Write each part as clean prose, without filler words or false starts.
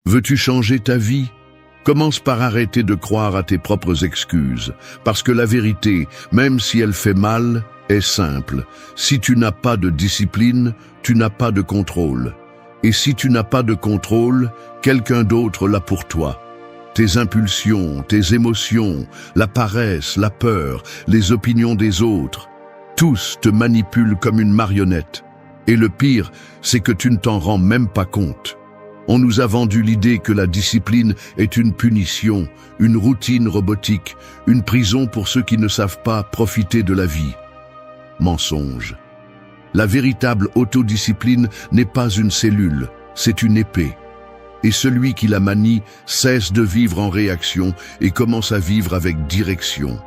Veux-tu changer ta vie? Commence par arrêter de croire à tes propres excuses, parce que la vérité, même si elle fait mal, est simple. Si tu n'as pas de discipline, tu n'as pas de contrôle. Et si tu n'as pas de contrôle, quelqu'un d'autre l'a pour toi. Tes impulsions, tes émotions, la paresse, la peur, les opinions des autres, tous te manipulent comme une marionnette. Et le pire, c'est que tu ne t'en rends même pas compte. On nous a vendu l'idée que la discipline est une punition, une routine robotique, une prison pour ceux qui ne savent pas profiter de la vie. Mensonge. La véritable autodiscipline n'est pas une cellule, c'est une épée. Et celui qui la manie cesse de vivre en réaction et commence à vivre avec direction.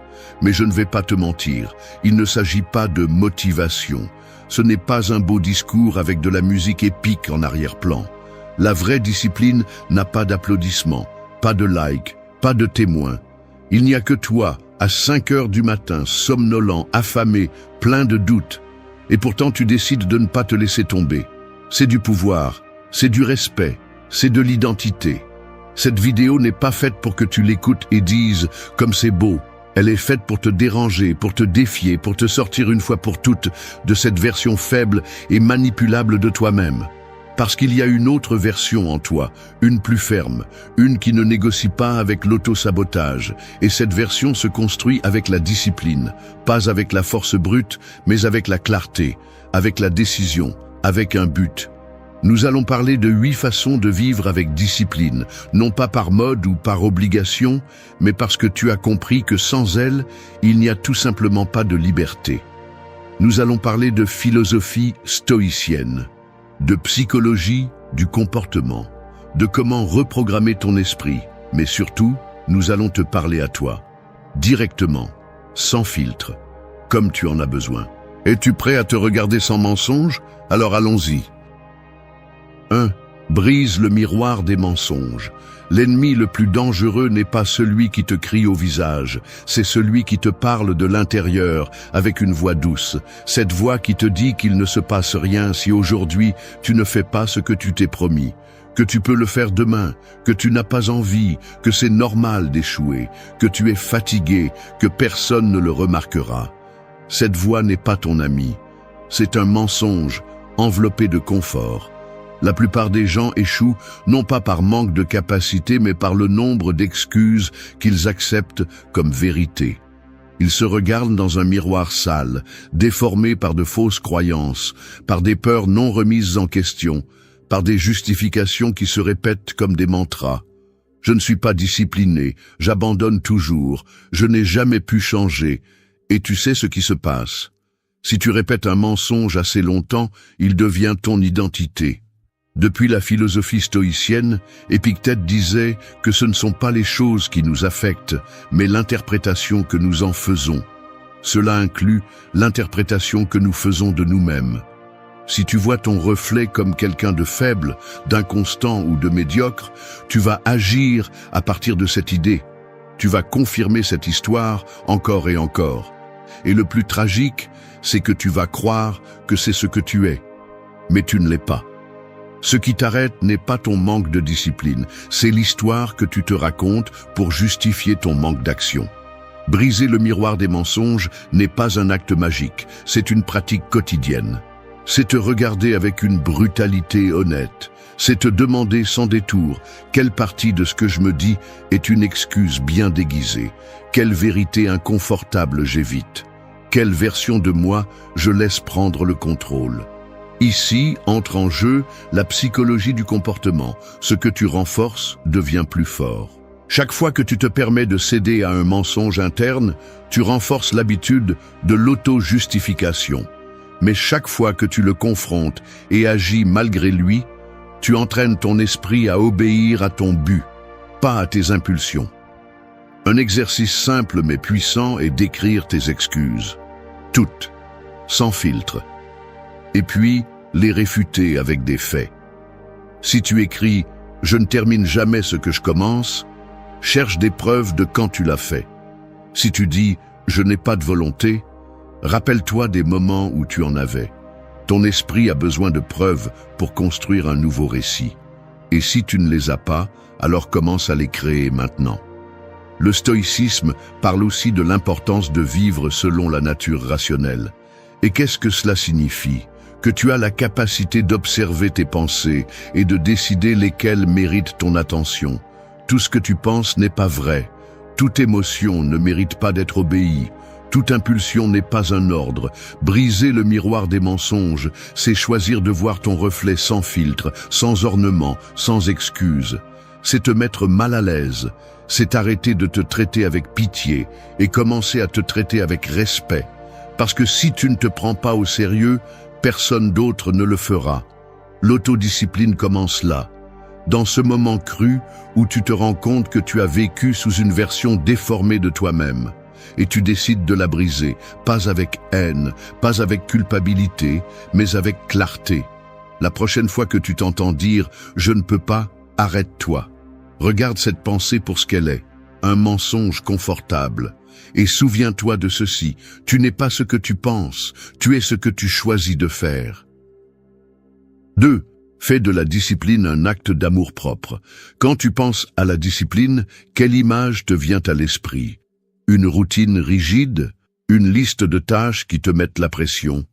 Mais je ne vais pas te mentir, il ne s'agit pas de motivation. Ce n'est pas un beau discours avec de la musique épique en arrière-plan. La vraie discipline n'a pas d'applaudissements, pas de likes, pas de témoins. Il n'y a que toi, à 5 heures du matin, somnolent, affamé, plein de doutes. Et pourtant tu décides de ne pas te laisser tomber. C'est du pouvoir, c'est du respect, c'est de l'identité. Cette vidéo n'est pas faite pour que tu l'écoutes et dises « comme c'est beau ». Elle est faite pour te déranger, pour te défier, pour te sortir une fois pour toutes de cette version faible et manipulable de toi-même. Parce qu'il y a une autre version en toi, une plus ferme, une qui ne négocie pas avec l'auto-sabotage. Et cette version se construit avec la discipline, pas avec la force brute, mais avec la clarté, avec la décision, avec un but. Nous allons parler de 8 façons de vivre avec discipline, non pas par mode ou par obligation, mais parce que tu as compris que sans elle, il n'y a tout simplement pas de liberté. Nous allons parler de philosophie stoïcienne, de psychologie du comportement, de comment reprogrammer ton esprit, mais surtout, nous allons te parler à toi, directement, sans filtre, comme tu en as besoin. Es-tu prêt à te regarder sans mensonge? Alors allons-y. 1. Brise le miroir des mensonges. L'ennemi le plus dangereux n'est pas celui qui te crie au visage, c'est celui qui te parle de l'intérieur avec une voix douce. Cette voix qui te dit qu'il ne se passe rien si aujourd'hui tu ne fais pas ce que tu t'es promis, que tu peux le faire demain, que tu n'as pas envie, que c'est normal d'échouer, que tu es fatigué, que personne ne le remarquera. Cette voix n'est pas ton ami. C'est un mensonge enveloppé de confort. La plupart des gens échouent non pas par manque de capacité, mais par le nombre d'excuses qu'ils acceptent comme vérité. Ils se regardent dans un miroir sale, déformé par de fausses croyances, par des peurs non remises en question, par des justifications qui se répètent comme des mantras. Je ne suis pas discipliné, j'abandonne toujours, je n'ai jamais pu changer. Et tu sais ce qui se passe. Si tu répètes un mensonge assez longtemps, il devient ton identité. Depuis la philosophie stoïcienne, Épictète disait que ce ne sont pas les choses qui nous affectent, mais l'interprétation que nous en faisons. Cela inclut l'interprétation que nous faisons de nous-mêmes. Si tu vois ton reflet comme quelqu'un de faible, d'inconstant ou de médiocre, tu vas agir à partir de cette idée. Tu vas confirmer cette histoire encore et encore. Et le plus tragique, c'est que tu vas croire que c'est ce que tu es. Mais tu ne l'es pas. Ce qui t'arrête n'est pas ton manque de discipline, c'est l'histoire que tu te racontes pour justifier ton manque d'action. Briser le miroir des mensonges n'est pas un acte magique, c'est une pratique quotidienne. C'est te regarder avec une brutalité honnête. C'est te demander sans détour quelle partie de ce que je me dis est une excuse bien déguisée, quelle vérité inconfortable j'évite, quelle version de moi je laisse prendre le contrôle. Ici entre en jeu la psychologie du comportement. Ce que tu renforces devient plus fort. Chaque fois que tu te permets de céder à un mensonge interne, tu renforces l'habitude de l'auto-justification. Mais chaque fois que tu le confrontes et agis malgré lui, tu entraînes ton esprit à obéir à ton but, pas à tes impulsions. Un exercice simple mais puissant est d'écrire tes excuses. Toutes, sans filtre. Et puis, les réfuter avec des faits. Si tu écris « Je ne termine jamais ce que je commence », cherche des preuves de quand tu l'as fait. Si tu dis « Je n'ai pas de volonté », rappelle-toi des moments où tu en avais. Ton esprit a besoin de preuves pour construire un nouveau récit. Et si tu ne les as pas, alors commence à les créer maintenant. Le stoïcisme parle aussi de l'importance de vivre selon la nature rationnelle. Et qu'est-ce que cela signifie? Que tu as la capacité d'observer tes pensées et de décider lesquelles méritent ton attention. Tout ce que tu penses n'est pas vrai. Toute émotion ne mérite pas d'être obéie. Toute impulsion n'est pas un ordre. Briser le miroir des mensonges, c'est choisir de voir ton reflet sans filtre, sans ornement, sans excuse. C'est te mettre mal à l'aise. C'est arrêter de te traiter avec pitié et commencer à te traiter avec respect. Parce que si tu ne te prends pas au sérieux, personne d'autre ne le fera. L'autodiscipline commence là, dans ce moment cru où tu te rends compte que tu as vécu sous une version déformée de toi-même. Et tu décides de la briser, pas avec haine, pas avec culpabilité, mais avec clarté. La prochaine fois que tu t'entends dire « je ne peux pas », arrête-toi. Regarde cette pensée pour ce qu'elle est, un mensonge confortable. Et souviens-toi de ceci, tu n'es pas ce que tu penses, tu es ce que tu choisis de faire. 2. Fais de la discipline un acte d'amour-propre. Quand tu penses à la discipline, quelle image te vient à l'esprit? Une routine rigide? Une liste de tâches qui te mettent la pression?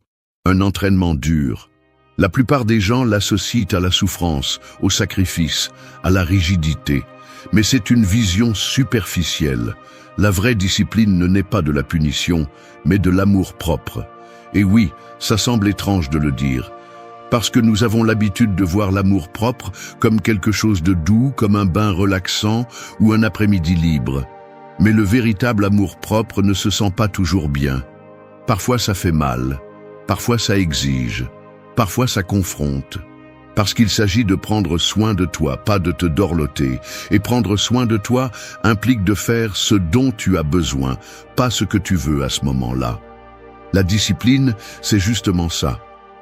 Un entraînement dur? La plupart des gens l'associent à la souffrance, au sacrifice, à la rigidité. Mais c'est une vision superficielle. La vraie discipline ne naît pas de la punition, mais de l'amour-propre. Et oui, ça semble étrange de le dire, parce que nous avons l'habitude de voir l'amour-propre comme quelque chose de doux, comme un bain relaxant ou un après-midi libre. Mais le véritable amour-propre ne se sent pas toujours bien. Parfois ça fait mal, parfois ça exige, parfois ça confronte. Parce qu'il s'agit de prendre soin de toi, pas de te dorloter. Et prendre soin de toi implique de faire ce dont tu as besoin, pas ce que tu veux à ce moment-là. La discipline, c'est justement ça.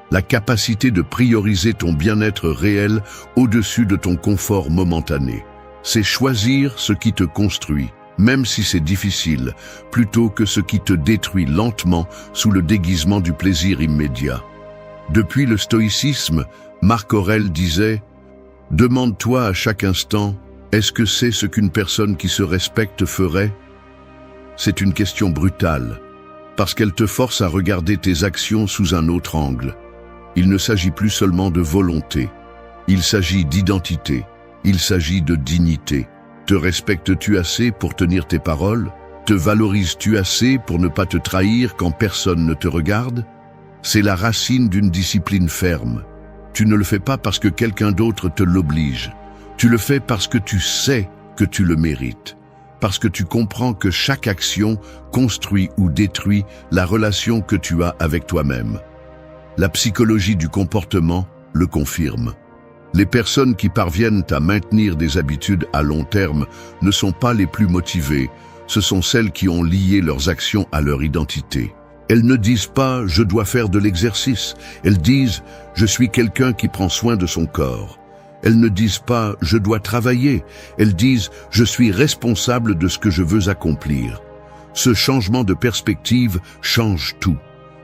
La capacité de prioriser ton bien-être réel au-dessus de ton confort momentané. C'est choisir ce qui te construit, même si c'est difficile, plutôt que ce qui te détruit lentement sous le déguisement du plaisir immédiat. Depuis le stoïcisme, Marc Aurèle disait « Demande-toi à chaque instant, est-ce que c'est ce qu'une personne qui se respecte ferait ?» C'est une question brutale, parce qu'elle te force à regarder tes actions sous un autre angle. Il ne s'agit plus seulement de volonté, il s'agit d'identité, il s'agit de dignité. Te respectes-tu assez pour tenir tes paroles? Te valorises-tu assez pour ne pas te trahir quand personne ne te regarde? C'est la racine d'une discipline ferme. Tu ne le fais pas parce que quelqu'un d'autre te l'oblige. Tu le fais parce que tu sais que tu le mérites. Parce que tu comprends que chaque action construit ou détruit la relation que tu as avec toi-même. La psychologie du comportement le confirme. Les personnes qui parviennent à maintenir des habitudes à long terme ne sont pas les plus motivées. Ce sont celles qui ont lié leurs actions à leur identité. Elles ne disent pas « je dois faire de l'exercice ». Elles disent « je suis quelqu'un qui prend soin de son corps ». Elles ne disent pas « je dois travailler ». Elles disent « je suis responsable de ce que je veux accomplir ». Ce changement de perspective change tout.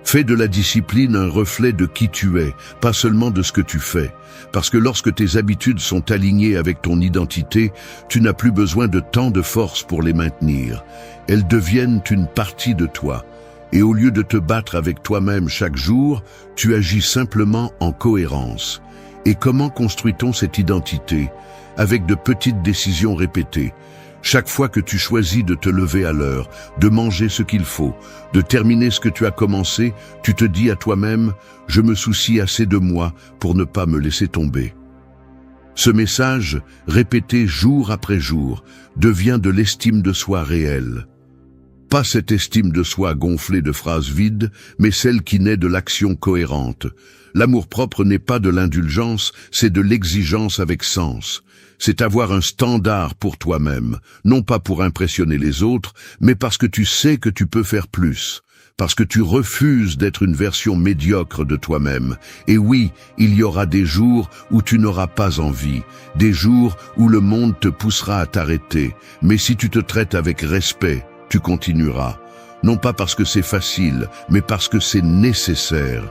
Fais de la discipline un reflet de qui tu es, pas seulement de ce que tu fais. Parce que lorsque tes habitudes sont alignées avec ton identité, tu n'as plus besoin de tant de force pour les maintenir. Elles deviennent une partie de toi. Et au lieu de te battre avec toi-même chaque jour, tu agis simplement en cohérence. Et comment construit-on cette identité? Avec de petites décisions répétées. Chaque fois que tu choisis de te lever à l'heure, de manger ce qu'il faut, de terminer ce que tu as commencé, tu te dis à toi-même « je me soucie assez de moi pour ne pas me laisser tomber ». Ce message, répété jour après jour, devient de l'estime de soi réelle. Pas cette estime de soi gonflée de phrases vides, mais celle qui naît de l'action cohérente. L'amour-propre n'est pas de l'indulgence, c'est de l'exigence avec sens. C'est avoir un standard pour toi-même, non pas pour impressionner les autres, mais parce que tu sais que tu peux faire plus. Parce que tu refuses d'être une version médiocre de toi-même. Et oui, il y aura des jours où tu n'auras pas envie, des jours où le monde te poussera à t'arrêter. Mais si tu te traites avec respect, tu continueras. Non pas parce que c'est facile, mais parce que c'est nécessaire.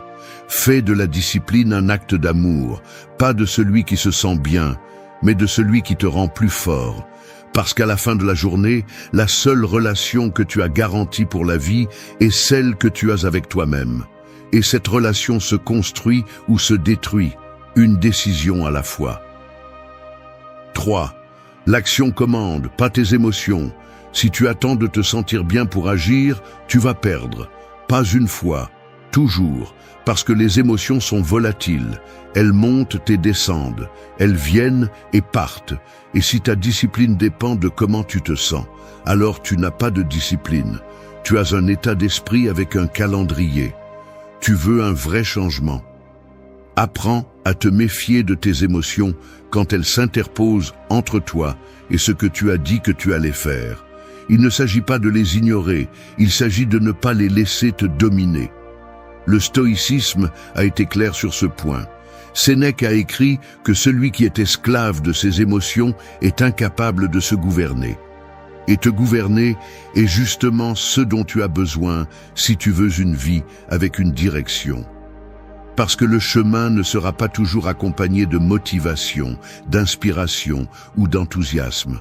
Fais de la discipline un acte d'amour, pas de celui qui se sent bien, mais de celui qui te rend plus fort. Parce qu'à la fin de la journée, la seule relation que tu as garantie pour la vie est celle que tu as avec toi-même. Et cette relation se construit ou se détruit, une décision à la fois. 3. L'action commande, pas tes émotions. Si tu attends de te sentir bien pour agir, tu vas perdre. Pas une fois, toujours, parce que les émotions sont volatiles. Elles montent et descendent, elles viennent et partent. Et si ta discipline dépend de comment tu te sens, alors tu n'as pas de discipline. Tu as un état d'esprit avec un calendrier. Tu veux un vrai changement. Apprends à te méfier de tes émotions quand elles s'interposent entre toi et ce que tu as dit que tu allais faire. Il ne s'agit pas de les ignorer, il s'agit de ne pas les laisser te dominer. Le stoïcisme a été clair sur ce point. Sénèque a écrit que celui qui est esclave de ses émotions est incapable de se gouverner. Et te gouverner est justement ce dont tu as besoin si tu veux une vie avec une direction. Parce que le chemin ne sera pas toujours accompagné de motivation, d'inspiration ou d'enthousiasme.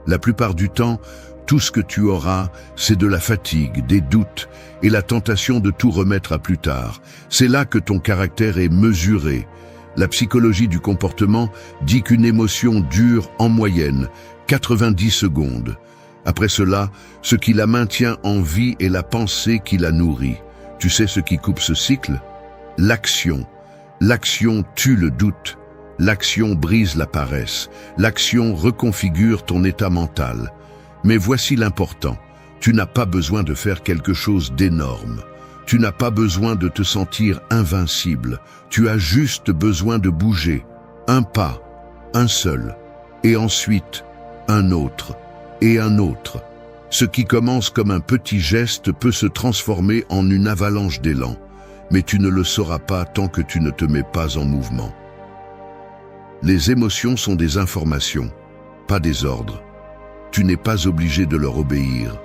La plupart du temps, tout ce que tu auras, c'est de la fatigue, des doutes et la tentation de tout remettre à plus tard. C'est là que ton caractère est mesuré. La psychologie du comportement dit qu'une émotion dure en moyenne 90 secondes. Après cela, ce qui la maintient en vie est la pensée qui la nourrit. Tu sais ce qui coupe ce cycle? L'action. L'action tue le doute. L'action brise la paresse. L'action reconfigure ton état mental. Mais voici l'important. Tu n'as pas besoin de faire quelque chose d'énorme. Tu n'as pas besoin de te sentir invincible. Tu as juste besoin de bouger. Un pas, un seul. Et ensuite, un autre. Et un autre. Ce qui commence comme un petit geste peut se transformer en une avalanche d'élan. Mais tu ne le sauras pas tant que tu ne te mets pas en mouvement. Les émotions sont des informations, pas des ordres. Tu n'es pas obligé de leur obéir.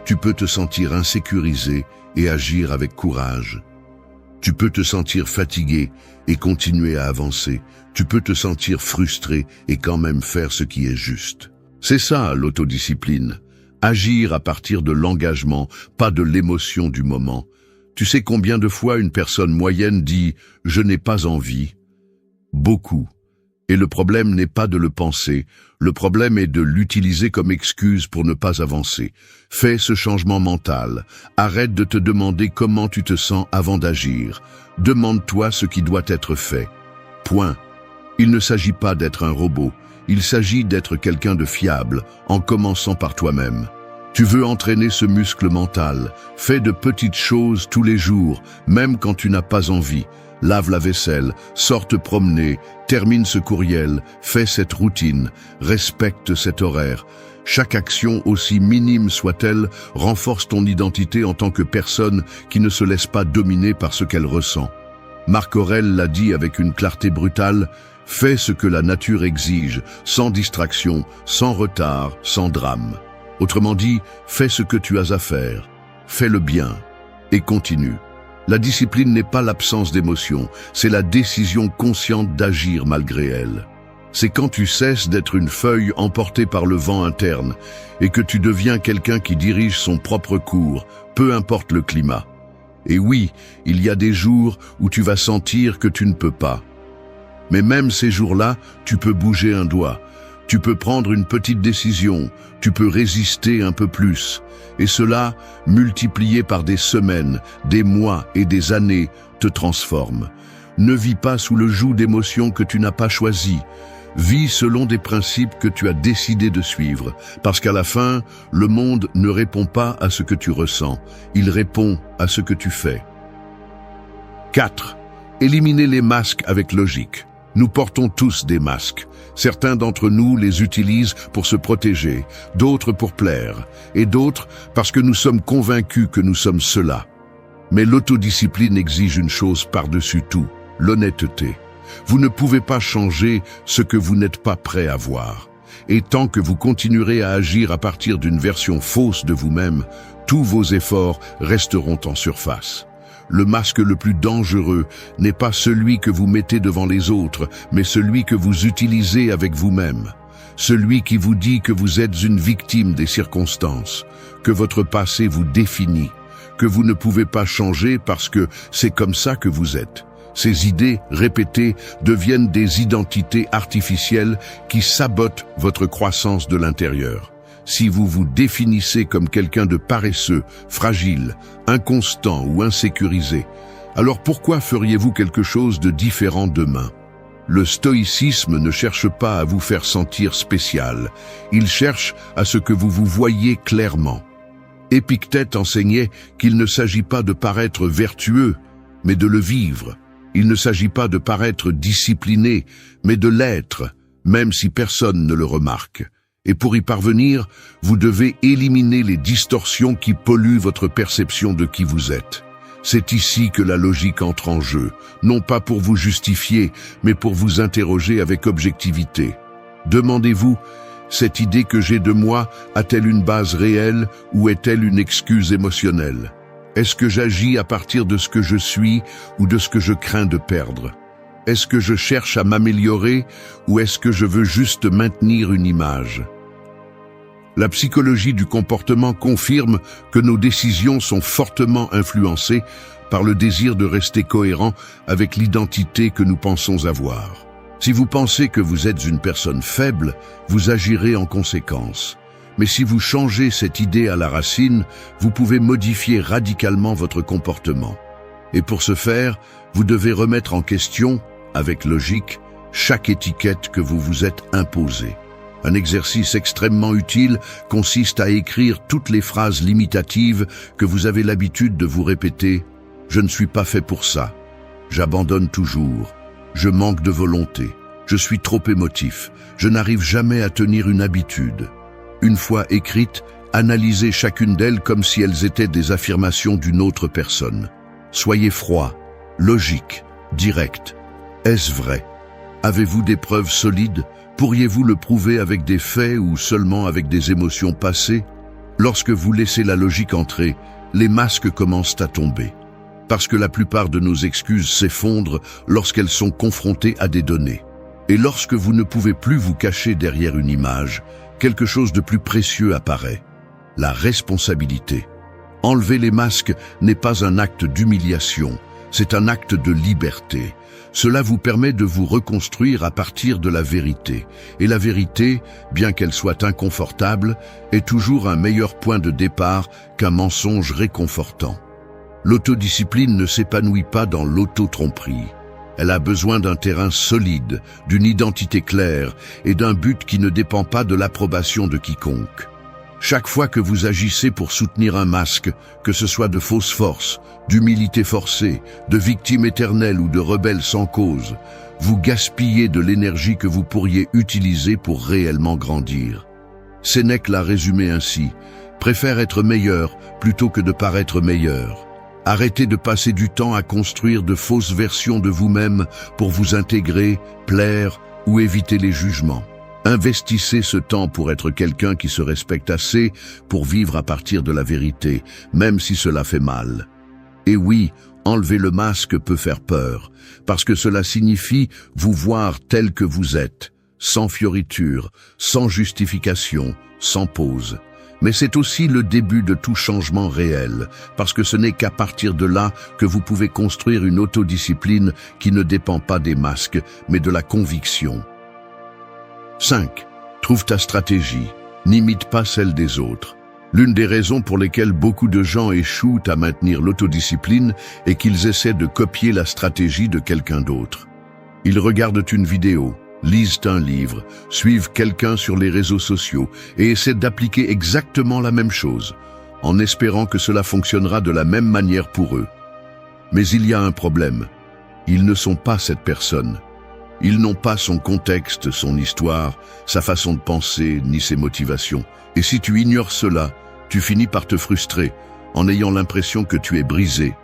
Tu peux te sentir insécurisé et agir avec courage. Tu peux te sentir fatigué et continuer à avancer. Tu peux te sentir frustré et quand même faire ce qui est juste. C'est ça l'autodiscipline. Agir à partir de l'engagement, pas de l'émotion du moment. Tu sais combien de fois une personne moyenne dit « je n'ai pas envie ». Beaucoup. Et le problème n'est pas de le penser, le problème est de l'utiliser comme excuse pour ne pas avancer. Fais ce changement mental. Arrête de te demander comment tu te sens avant d'agir. Demande-toi ce qui doit être fait. Point. Il ne s'agit pas d'être un robot. Il s'agit d'être quelqu'un de fiable, en commençant par toi-même. Tu veux entraîner ce muscle mental. Fais de petites choses tous les jours, même quand tu n'as pas envie. Lave la vaisselle, sors te promener, termine ce courriel, fais cette routine, respecte cet horaire. Chaque action, aussi minime soit-elle, renforce ton identité en tant que personne qui ne se laisse pas dominer par ce qu'elle ressent. Marc Aurèle l'a dit avec une clarté brutale, « Fais ce que la nature exige, sans distraction, sans retard, sans drame. » Autrement dit, fais ce que tu as à faire, fais le bien et continue. La discipline n'est pas l'absence d'émotion, c'est la décision consciente d'agir malgré elle. C'est quand tu cesses d'être une feuille emportée par le vent interne et que tu deviens quelqu'un qui dirige son propre cours, peu importe le climat. Et oui, il y a des jours où tu vas sentir que tu ne peux pas. Mais même ces jours-là, tu peux bouger un doigt. Tu peux prendre une petite décision, tu peux résister un peu plus. Et cela, multiplié par des semaines, des mois et des années, te transforme. Ne vis pas sous le joug d'émotions que tu n'as pas choisies. Vis selon des principes que tu as décidé de suivre. Parce qu'à la fin, le monde ne répond pas à ce que tu ressens. Il répond à ce que tu fais. 4. Éliminer les masques avec logique. Nous portons tous des masques. Certains d'entre nous les utilisent pour se protéger, d'autres pour plaire, et d'autres parce que nous sommes convaincus que nous sommes cela. Mais l'autodiscipline exige une chose par-dessus tout, l'honnêteté. Vous ne pouvez pas changer ce que vous n'êtes pas prêt à voir. Et tant que vous continuerez à agir à partir d'une version fausse de vous-même, tous vos efforts resteront en surface. Le masque le plus dangereux n'est pas celui que vous mettez devant les autres, mais celui que vous utilisez avec vous-même. Celui qui vous dit que vous êtes une victime des circonstances, que votre passé vous définit, que vous ne pouvez pas changer parce que c'est comme ça que vous êtes. Ces idées répétées deviennent des identités artificielles qui sabotent votre croissance de l'intérieur. Si vous vous définissez comme quelqu'un de paresseux, fragile, inconstant ou insécurisé, alors pourquoi feriez-vous quelque chose de différent demain? Le stoïcisme ne cherche pas à vous faire sentir spécial, il cherche à ce que vous vous voyiez clairement. Épictète enseignait qu'il ne s'agit pas de paraître vertueux, mais de le vivre. Il ne s'agit pas de paraître discipliné, mais de l'être, même si personne ne le remarque. Et pour y parvenir, vous devez éliminer les distorsions qui polluent votre perception de qui vous êtes. C'est ici que la logique entre en jeu, non pas pour vous justifier, mais pour vous interroger avec objectivité. Demandez-vous, cette idée que j'ai de moi a-t-elle une base réelle ou est-elle une excuse émotionnelle? Est-ce que j'agis à partir de ce que je suis ou de ce que je crains de perdre? Est-ce que je cherche à m'améliorer ou est-ce que je veux juste maintenir une image? La psychologie du comportement confirme que nos décisions sont fortement influencées par le désir de rester cohérent avec l'identité que nous pensons avoir. Si vous pensez que vous êtes une personne faible, vous agirez en conséquence. Mais si vous changez cette idée à la racine, vous pouvez modifier radicalement votre comportement. Et pour ce faire, vous devez remettre en question, avec logique, chaque étiquette que vous vous êtes imposée. Un exercice extrêmement utile consiste à écrire toutes les phrases limitatives que vous avez l'habitude de vous répéter. « Je ne suis pas fait pour ça. J'abandonne toujours. Je manque de volonté. Je suis trop émotif. Je n'arrive jamais à tenir une habitude. » Une fois écrites, analysez chacune d'elles comme si elles étaient des affirmations d'une autre personne. Soyez froid, logique, direct. Est-ce vrai? Avez-vous des preuves solides? Pourriez-vous le prouver avec des faits ou seulement avec des émotions passées? Lorsque vous laissez la logique entrer, les masques commencent à tomber. Parce que la plupart de nos excuses s'effondrent lorsqu'elles sont confrontées à des données. Et lorsque vous ne pouvez plus vous cacher derrière une image, quelque chose de plus précieux apparaît. La responsabilité. Enlever les masques n'est pas un acte d'humiliation, c'est un acte de liberté. Cela vous permet de vous reconstruire à partir de la vérité. Et la vérité, bien qu'elle soit inconfortable, est toujours un meilleur point de départ qu'un mensonge réconfortant. L'autodiscipline ne s'épanouit pas dans l'auto-tromperie. Elle a besoin d'un terrain solide, d'une identité claire et d'un but qui ne dépend pas de l'approbation de quiconque. Chaque fois que vous agissez pour soutenir un masque, que ce soit de fausse force, d'humilité forcée, de victime éternelle ou de rebelle sans cause, vous gaspillez de l'énergie que vous pourriez utiliser pour réellement grandir. Sénèque l'a résumé ainsi: préfère être meilleur plutôt que de paraître meilleur. Arrêtez de passer du temps à construire de fausses versions de vous-même pour vous intégrer, plaire ou éviter les jugements. Investissez ce temps pour être quelqu'un qui se respecte assez pour vivre à partir de la vérité, même si cela fait mal. Et oui, enlever le masque peut faire peur, parce que cela signifie vous voir tel que vous êtes, sans fioriture, sans justification, sans pause. Mais c'est aussi le début de tout changement réel, parce que ce n'est qu'à partir de là que vous pouvez construire une autodiscipline qui ne dépend pas des masques, mais de la conviction. 5. Trouve ta stratégie. N'imite pas celle des autres. L'une des raisons pour lesquelles beaucoup de gens échouent à maintenir l'autodiscipline est qu'ils essaient de copier la stratégie de quelqu'un d'autre. Ils regardent une vidéo, lisent un livre, suivent quelqu'un sur les réseaux sociaux et essaient d'appliquer exactement la même chose, en espérant que cela fonctionnera de la même manière pour eux. Mais il y a un problème. Ils ne sont pas cette personne. Ils n'ont pas son contexte, son histoire, sa façon de penser, ni ses motivations. Et si tu ignores cela, tu finis par te frustrer, en ayant l'impression que tu es brisé,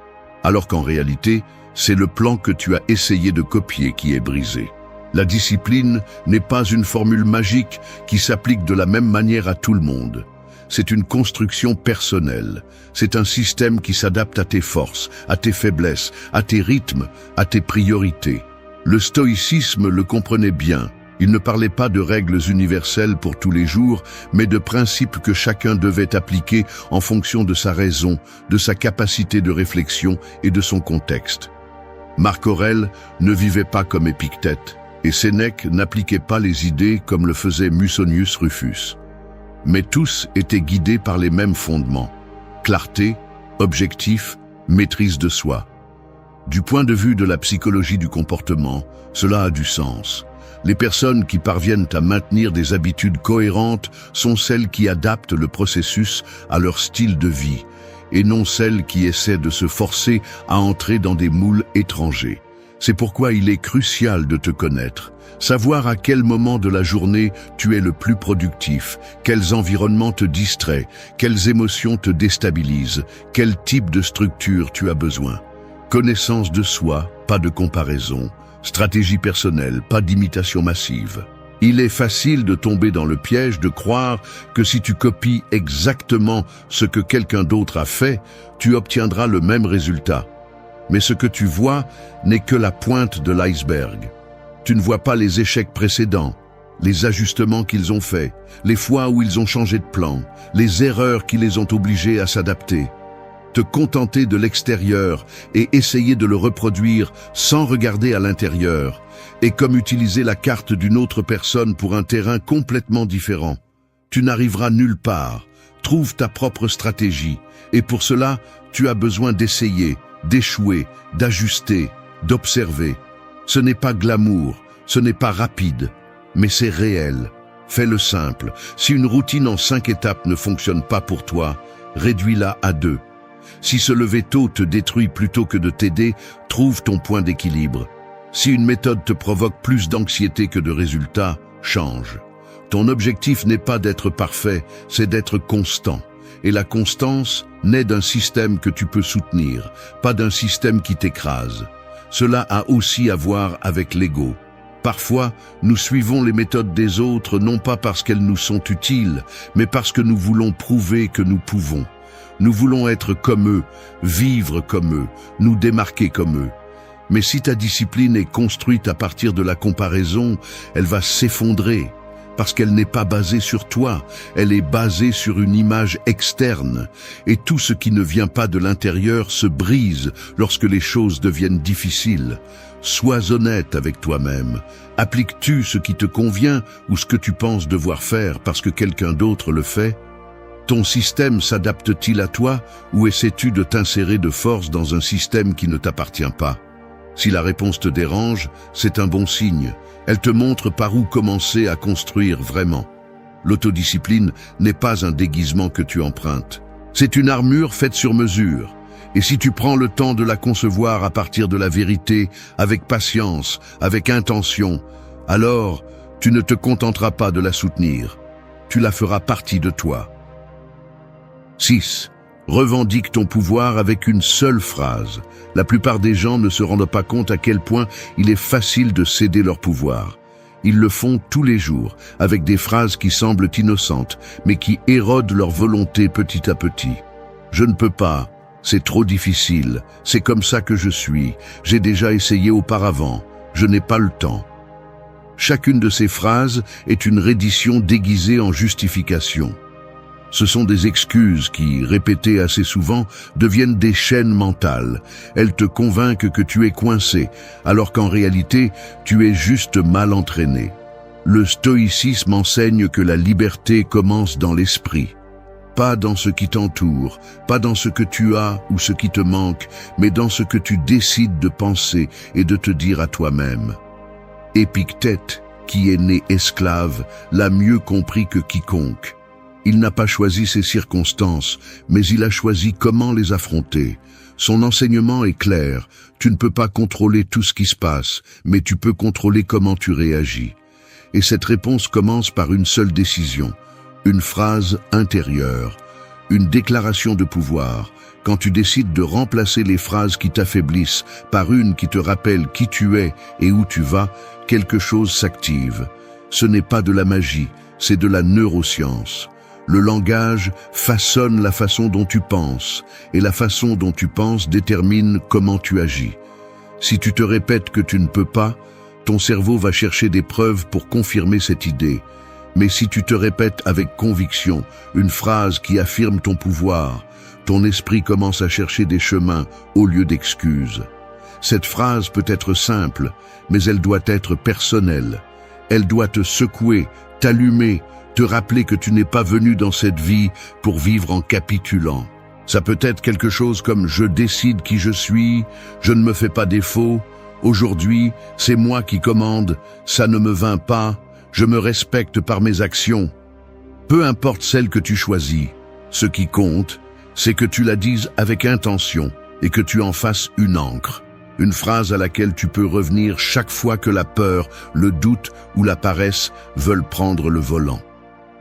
alors qu'en réalité, c'est le plan que tu as essayé de copier qui est brisé. La discipline n'est pas une formule magique qui s'applique de la même manière à tout le monde. c'est une construction personnelle. C'est un système qui s'adapte à tes forces, à tes faiblesses, à tes rythmes, à tes priorités. Le stoïcisme le comprenait bien. Il ne parlait pas de règles universelles pour tous les jours, mais de principes que chacun devait appliquer en fonction de sa raison, de sa capacité de réflexion et de son contexte. Marc Aurèle ne vivait pas comme Épictète, et Sénèque n'appliquait pas les idées comme le faisait Musonius Rufus. Mais tous étaient guidés par les mêmes fondements: clarté, objectif, maîtrise de soi. Du point de vue de la psychologie du comportement, cela a du sens. Les personnes qui parviennent à maintenir des habitudes cohérentes sont celles qui adaptent le processus à leur style de vie, et non celles qui essaient de se forcer à entrer dans des moules étrangers. C'est pourquoi il est crucial de te connaître, savoir à quel moment de la journée tu es le plus productif, quels environnements te distraient, quelles émotions te déstabilisent, quel type de structure tu as besoin. Connaissance de soi, pas de comparaison. Stratégie personnelle, pas d'imitation massive. Il est facile de tomber dans le piège de croire que si tu copies exactement ce que quelqu'un d'autre a fait, tu obtiendras le même résultat. Mais ce que tu vois n'est que la pointe de l'iceberg. Tu ne vois pas les échecs précédents, les ajustements qu'ils ont faits, les fois où ils ont changé de plan, les erreurs qui les ont obligés à s'adapter. Te contenter de l'extérieur et essayer de le reproduire sans regarder à l'intérieur est comme utiliser la carte d'une autre personne pour un terrain complètement différent. Tu n'arriveras nulle part. Trouve ta propre stratégie et pour cela, tu as besoin d'essayer, d'échouer, d'ajuster, d'observer. Ce n'est pas glamour, ce n'est pas rapide, mais c'est réel. Fais-le simple. Si une routine en 5 étapes ne fonctionne pas pour toi, réduis-la à 2. Si se lever tôt te détruit plutôt que de t'aider, trouve ton point d'équilibre. Si une méthode te provoque plus d'anxiété que de résultats, change. Ton objectif n'est pas d'être parfait, c'est d'être constant. Et la constance naît d'un système que tu peux soutenir, pas d'un système qui t'écrase. Cela a aussi à voir avec l'ego. Parfois, nous suivons les méthodes des autres non pas parce qu'elles nous sont utiles, mais parce que nous voulons prouver que nous pouvons. Nous voulons être comme eux, vivre comme eux, nous démarquer comme eux. Mais si ta discipline est construite à partir de la comparaison, elle va s'effondrer, parce qu'elle n'est pas basée sur toi, elle est basée sur une image externe. Et tout ce qui ne vient pas de l'intérieur se brise lorsque les choses deviennent difficiles. Sois honnête avec toi-même. Appliques-tu ce qui te convient ou ce que tu penses devoir faire parce que quelqu'un d'autre le fait ? Ton système s'adapte-t-il à toi ou essaies-tu de t'insérer de force dans un système qui ne t'appartient pas? Si la réponse te dérange, c'est un bon signe. Elle te montre par où commencer à construire vraiment. L'autodiscipline n'est pas un déguisement que tu empruntes. C'est une armure faite sur mesure. Et si tu prends le temps de la concevoir à partir de la vérité, avec patience, avec intention, alors tu ne te contenteras pas de la soutenir. Tu la feras partie de toi. 6. Revendique ton pouvoir avec une seule phrase. La plupart des gens ne se rendent pas compte à quel point il est facile de céder leur pouvoir. Ils le font tous les jours, avec des phrases qui semblent innocentes, mais qui érodent leur volonté petit à petit. Je ne peux pas, c'est trop difficile, c'est comme ça que je suis, j'ai déjà essayé auparavant, je n'ai pas le temps. Chacune de ces phrases est une reddition déguisée en justification. Ce sont des excuses qui, répétées assez souvent, deviennent des chaînes mentales. Elles te convainquent que tu es coincé, alors qu'en réalité, tu es juste mal entraîné. Le stoïcisme enseigne que la liberté commence dans l'esprit. Pas dans ce qui t'entoure, pas dans ce que tu as ou ce qui te manque, mais dans ce que tu décides de penser et de te dire à toi-même. Épictète, qui est né esclave, l'a mieux compris que quiconque. Il n'a pas choisi ses circonstances, mais il a choisi comment les affronter. Son enseignement est clair. Tu ne peux pas contrôler tout ce qui se passe, mais tu peux contrôler comment tu réagis. Et cette réponse commence par une seule décision, une phrase intérieure, une déclaration de pouvoir. Quand tu décides de remplacer les phrases qui t'affaiblissent par une qui te rappelle qui tu es et où tu vas, quelque chose s'active. Ce n'est pas de la magie, c'est de la neuroscience. Le langage façonne la façon dont tu penses, et la façon dont tu penses détermine comment tu agis. Si tu te répètes que tu ne peux pas, ton cerveau va chercher des preuves pour confirmer cette idée. Mais si tu te répètes avec conviction une phrase qui affirme ton pouvoir, ton esprit commence à chercher des chemins au lieu d'excuses. Cette phrase peut être simple, mais elle doit être personnelle. Elle doit te secouer, t'allumer, te rappeler que tu n'es pas venu dans cette vie pour vivre en capitulant. Ça peut être quelque chose comme « je décide qui je suis, je ne me fais pas défaut, aujourd'hui, c'est moi qui commande, ça ne me vint pas, je me respecte par mes actions ». Peu importe celle que tu choisis, ce qui compte, c'est que tu la dises avec intention et que tu en fasses une ancre. Une phrase à laquelle tu peux revenir chaque fois que la peur, le doute ou la paresse veulent prendre le volant.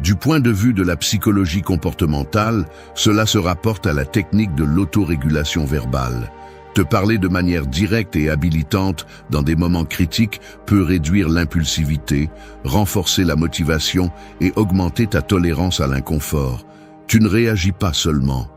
Du point de vue de la psychologie comportementale, cela se rapporte à la technique de l'autorégulation verbale. Te parler de manière directe et habilitante dans des moments critiques peut réduire l'impulsivité, renforcer la motivation et augmenter ta tolérance à l'inconfort. Tu ne réagis pas seulement.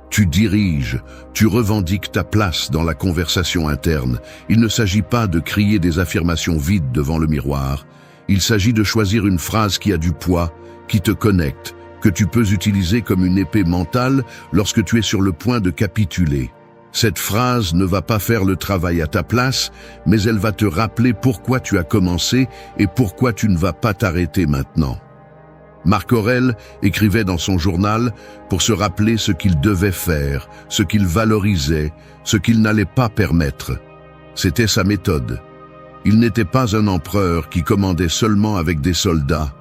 Tu diriges, tu revendiques ta place dans la conversation interne. Il ne s'agit pas de crier des affirmations vides devant le miroir. Il s'agit de choisir une phrase qui a du poids, qui te connecte, que tu peux utiliser comme une épée mentale lorsque tu es sur le point de capituler. Cette phrase ne va pas faire le travail à ta place, mais elle va te rappeler pourquoi tu as commencé et pourquoi tu ne vas pas t'arrêter maintenant. Marc Aurèle écrivait dans son journal pour se rappeler ce qu'il devait faire, ce qu'il valorisait, ce qu'il n'allait pas permettre. C'était sa méthode. Il n'était pas un empereur qui commandait seulement avec des soldats.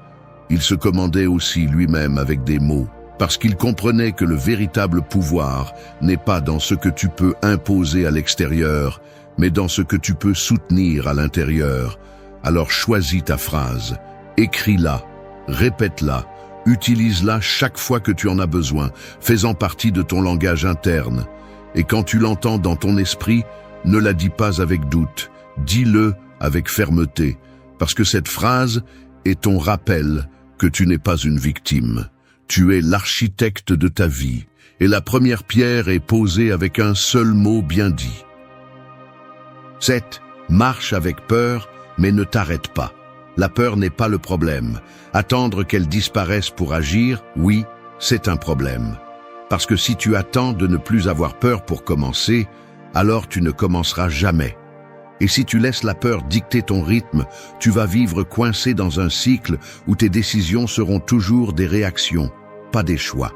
Il se commandait aussi lui-même avec des mots, parce qu'il comprenait que le véritable pouvoir n'est pas dans ce que tu peux imposer à l'extérieur, mais dans ce que tu peux soutenir à l'intérieur. Alors choisis ta phrase, écris-la, répète-la, utilise-la chaque fois que tu en as besoin, faisant partie de ton langage interne. Et quand tu l'entends dans ton esprit, ne la dis pas avec doute, dis-le avec fermeté, parce que cette phrase est ton rappel que tu n'es pas une victime. Tu es l'architecte de ta vie, et la première pierre est posée avec un seul mot bien dit. 7. Marche avec peur, mais ne t'arrête pas. La peur n'est pas le problème. Attendre qu'elle disparaisse pour agir, oui, c'est un problème. Parce que si tu attends de ne plus avoir peur pour commencer, alors tu ne commenceras jamais. Et si tu laisses la peur dicter ton rythme, tu vas vivre coincé dans un cycle où tes décisions seront toujours des réactions, pas des choix.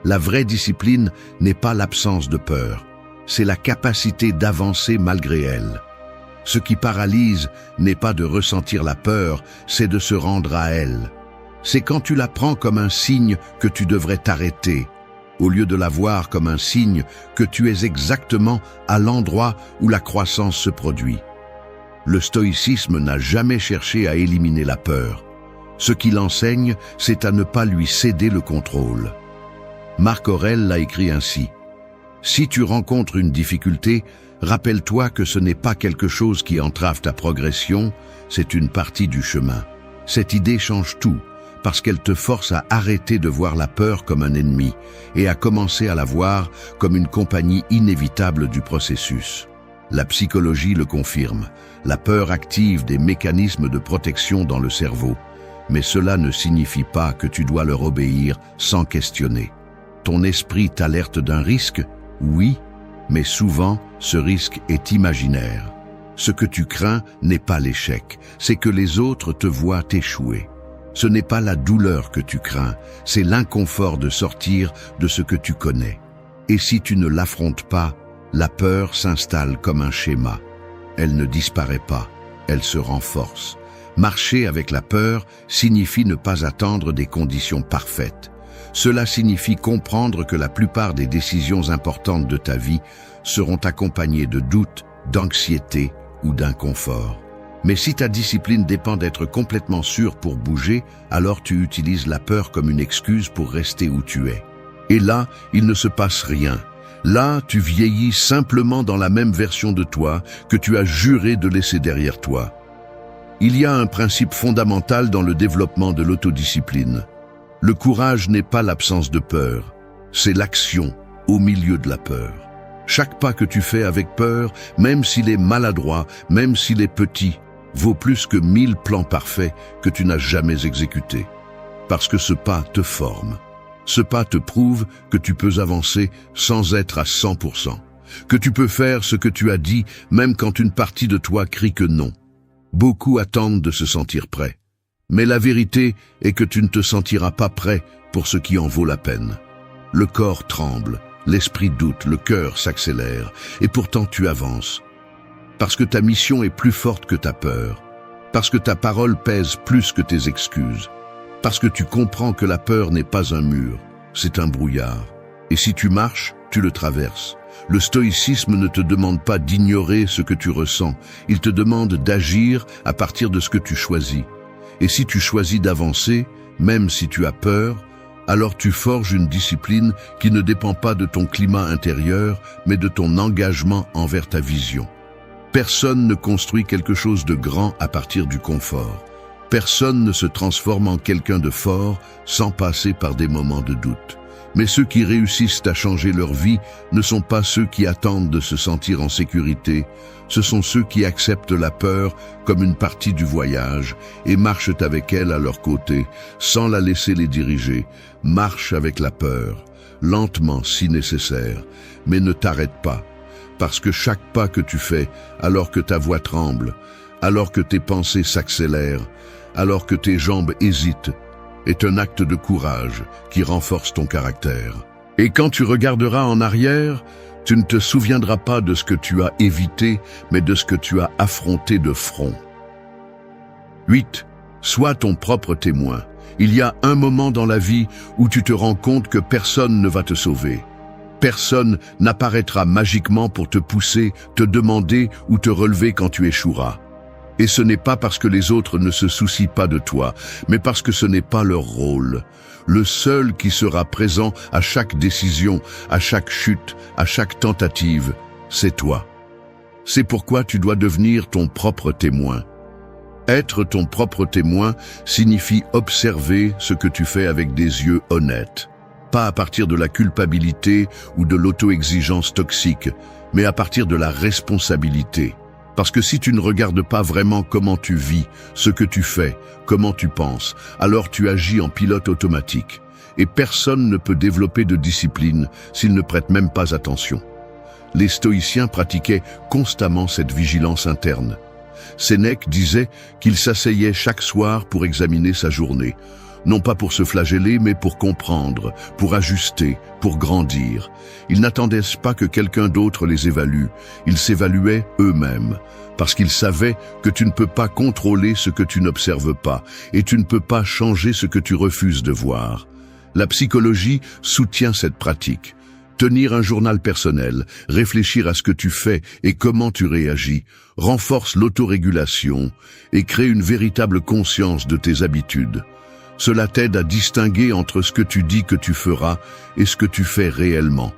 La vraie discipline n'est pas l'absence de peur, c'est la capacité d'avancer malgré elle. Ce qui paralyse n'est pas de ressentir la peur, c'est de se rendre à elle. C'est quand tu la prends comme un signe que tu devrais t'arrêter, au lieu de la voir comme un signe que tu es exactement à l'endroit où la croissance se produit. Le stoïcisme n'a jamais cherché à éliminer la peur. Ce qu'il enseigne, c'est à ne pas lui céder le contrôle. Marc Aurèle l'a écrit ainsi. « Si tu rencontres une difficulté, rappelle-toi que ce n'est pas quelque chose qui entrave ta progression, c'est une partie du chemin. Cette idée change tout, parce qu'elle te force à arrêter de voir la peur comme un ennemi et à commencer à la voir comme une compagnie inévitable du processus. La psychologie le confirme. La peur active des mécanismes de protection dans le cerveau, mais cela ne signifie pas que tu dois leur obéir sans questionner. Ton esprit t'alerte d'un risque? Oui, mais souvent, ce risque est imaginaire. Ce que tu crains n'est pas l'échec, c'est que les autres te voient échouer. Ce n'est pas la douleur que tu crains, c'est l'inconfort de sortir de ce que tu connais. Et si tu ne l'affrontes pas, la peur s'installe comme un schéma. Elle ne disparaît pas, elle se renforce. Marcher avec la peur signifie ne pas attendre des conditions parfaites. Cela signifie comprendre que la plupart des décisions importantes de ta vie seront accompagnées de doutes, d'anxiété ou d'inconfort. Mais si ta discipline dépend d'être complètement sûr pour bouger, alors tu utilises la peur comme une excuse pour rester où tu es. Et là, il ne se passe rien. Là, tu vieillis simplement dans la même version de toi que tu as juré de laisser derrière toi. Il y a un principe fondamental dans le développement de l'autodiscipline. Le courage n'est pas l'absence de peur, c'est l'action au milieu de la peur. Chaque pas que tu fais avec peur, même s'il est maladroit, même s'il est petit, vaut plus que 1000 plans parfaits que tu n'as jamais exécutés. Parce que ce pas te forme. Ce pas te prouve que tu peux avancer sans être à 100%. Que tu peux faire ce que tu as dit, même quand une partie de toi crie que non. Beaucoup attendent de se sentir prêts. Mais la vérité est que tu ne te sentiras pas prêt pour ce qui en vaut la peine. Le corps tremble, l'esprit doute, le cœur s'accélère, et pourtant tu avances. Parce que ta mission est plus forte que ta peur. Parce que ta parole pèse plus que tes excuses. Parce que tu comprends que la peur n'est pas un mur, c'est un brouillard. Et si tu marches, tu le traverses. Le stoïcisme ne te demande pas d'ignorer ce que tu ressens, il te demande d'agir à partir de ce que tu choisis. Et si tu choisis d'avancer, même si tu as peur, alors tu forges une discipline qui ne dépend pas de ton climat intérieur, mais de ton engagement envers ta vision. Personne ne construit quelque chose de grand à partir du confort. Personne ne se transforme en quelqu'un de fort sans passer par des moments de doute. Mais ceux qui réussissent à changer leur vie ne sont pas ceux qui attendent de se sentir en sécurité, ce sont ceux qui acceptent la peur comme une partie du voyage et marchent avec elle à leur côté, sans la laisser les diriger. Marche avec la peur, lentement si nécessaire, mais ne t'arrête pas, parce que chaque pas que tu fais, alors que ta voix tremble, alors que tes pensées s'accélèrent, alors que tes jambes hésitent, est un acte de courage qui renforce ton caractère. Et quand tu regarderas en arrière, tu ne te souviendras pas de ce que tu as évité, mais de ce que tu as affronté de front. 8. Sois ton propre témoin. Il y a un moment dans la vie où tu te rends compte que personne ne va te sauver. Personne n'apparaîtra magiquement pour te pousser, te demander ou te relever quand tu échoueras. Et ce n'est pas parce que les autres ne se soucient pas de toi, mais parce que ce n'est pas leur rôle. Le seul qui sera présent à chaque décision, à chaque chute, à chaque tentative, c'est toi. C'est pourquoi tu dois devenir ton propre témoin. Être ton propre témoin signifie observer ce que tu fais avec des yeux honnêtes. Pas à partir de la culpabilité ou de l'auto-exigence toxique, mais à partir de la responsabilité. Parce que si tu ne regardes pas vraiment comment tu vis, ce que tu fais, comment tu penses, alors tu agis en pilote automatique. Et personne ne peut développer de discipline s'il ne prête même pas attention. Les stoïciens pratiquaient constamment cette vigilance interne. Sénèque disait qu'il s'asseyait chaque soir pour examiner sa journée. Non pas pour se flageller, mais pour comprendre, pour ajuster, pour grandir. Ils n'attendaient pas que quelqu'un d'autre les évalue, ils s'évaluaient eux-mêmes, parce qu'ils savaient que tu ne peux pas contrôler ce que tu n'observes pas, et tu ne peux pas changer ce que tu refuses de voir. La psychologie soutient cette pratique. Tenir un journal personnel, réfléchir à ce que tu fais et comment tu réagis, renforce l'autorégulation et crée une véritable conscience de tes habitudes. Cela t'aide à distinguer entre ce que tu dis que tu feras et ce que tu fais réellement.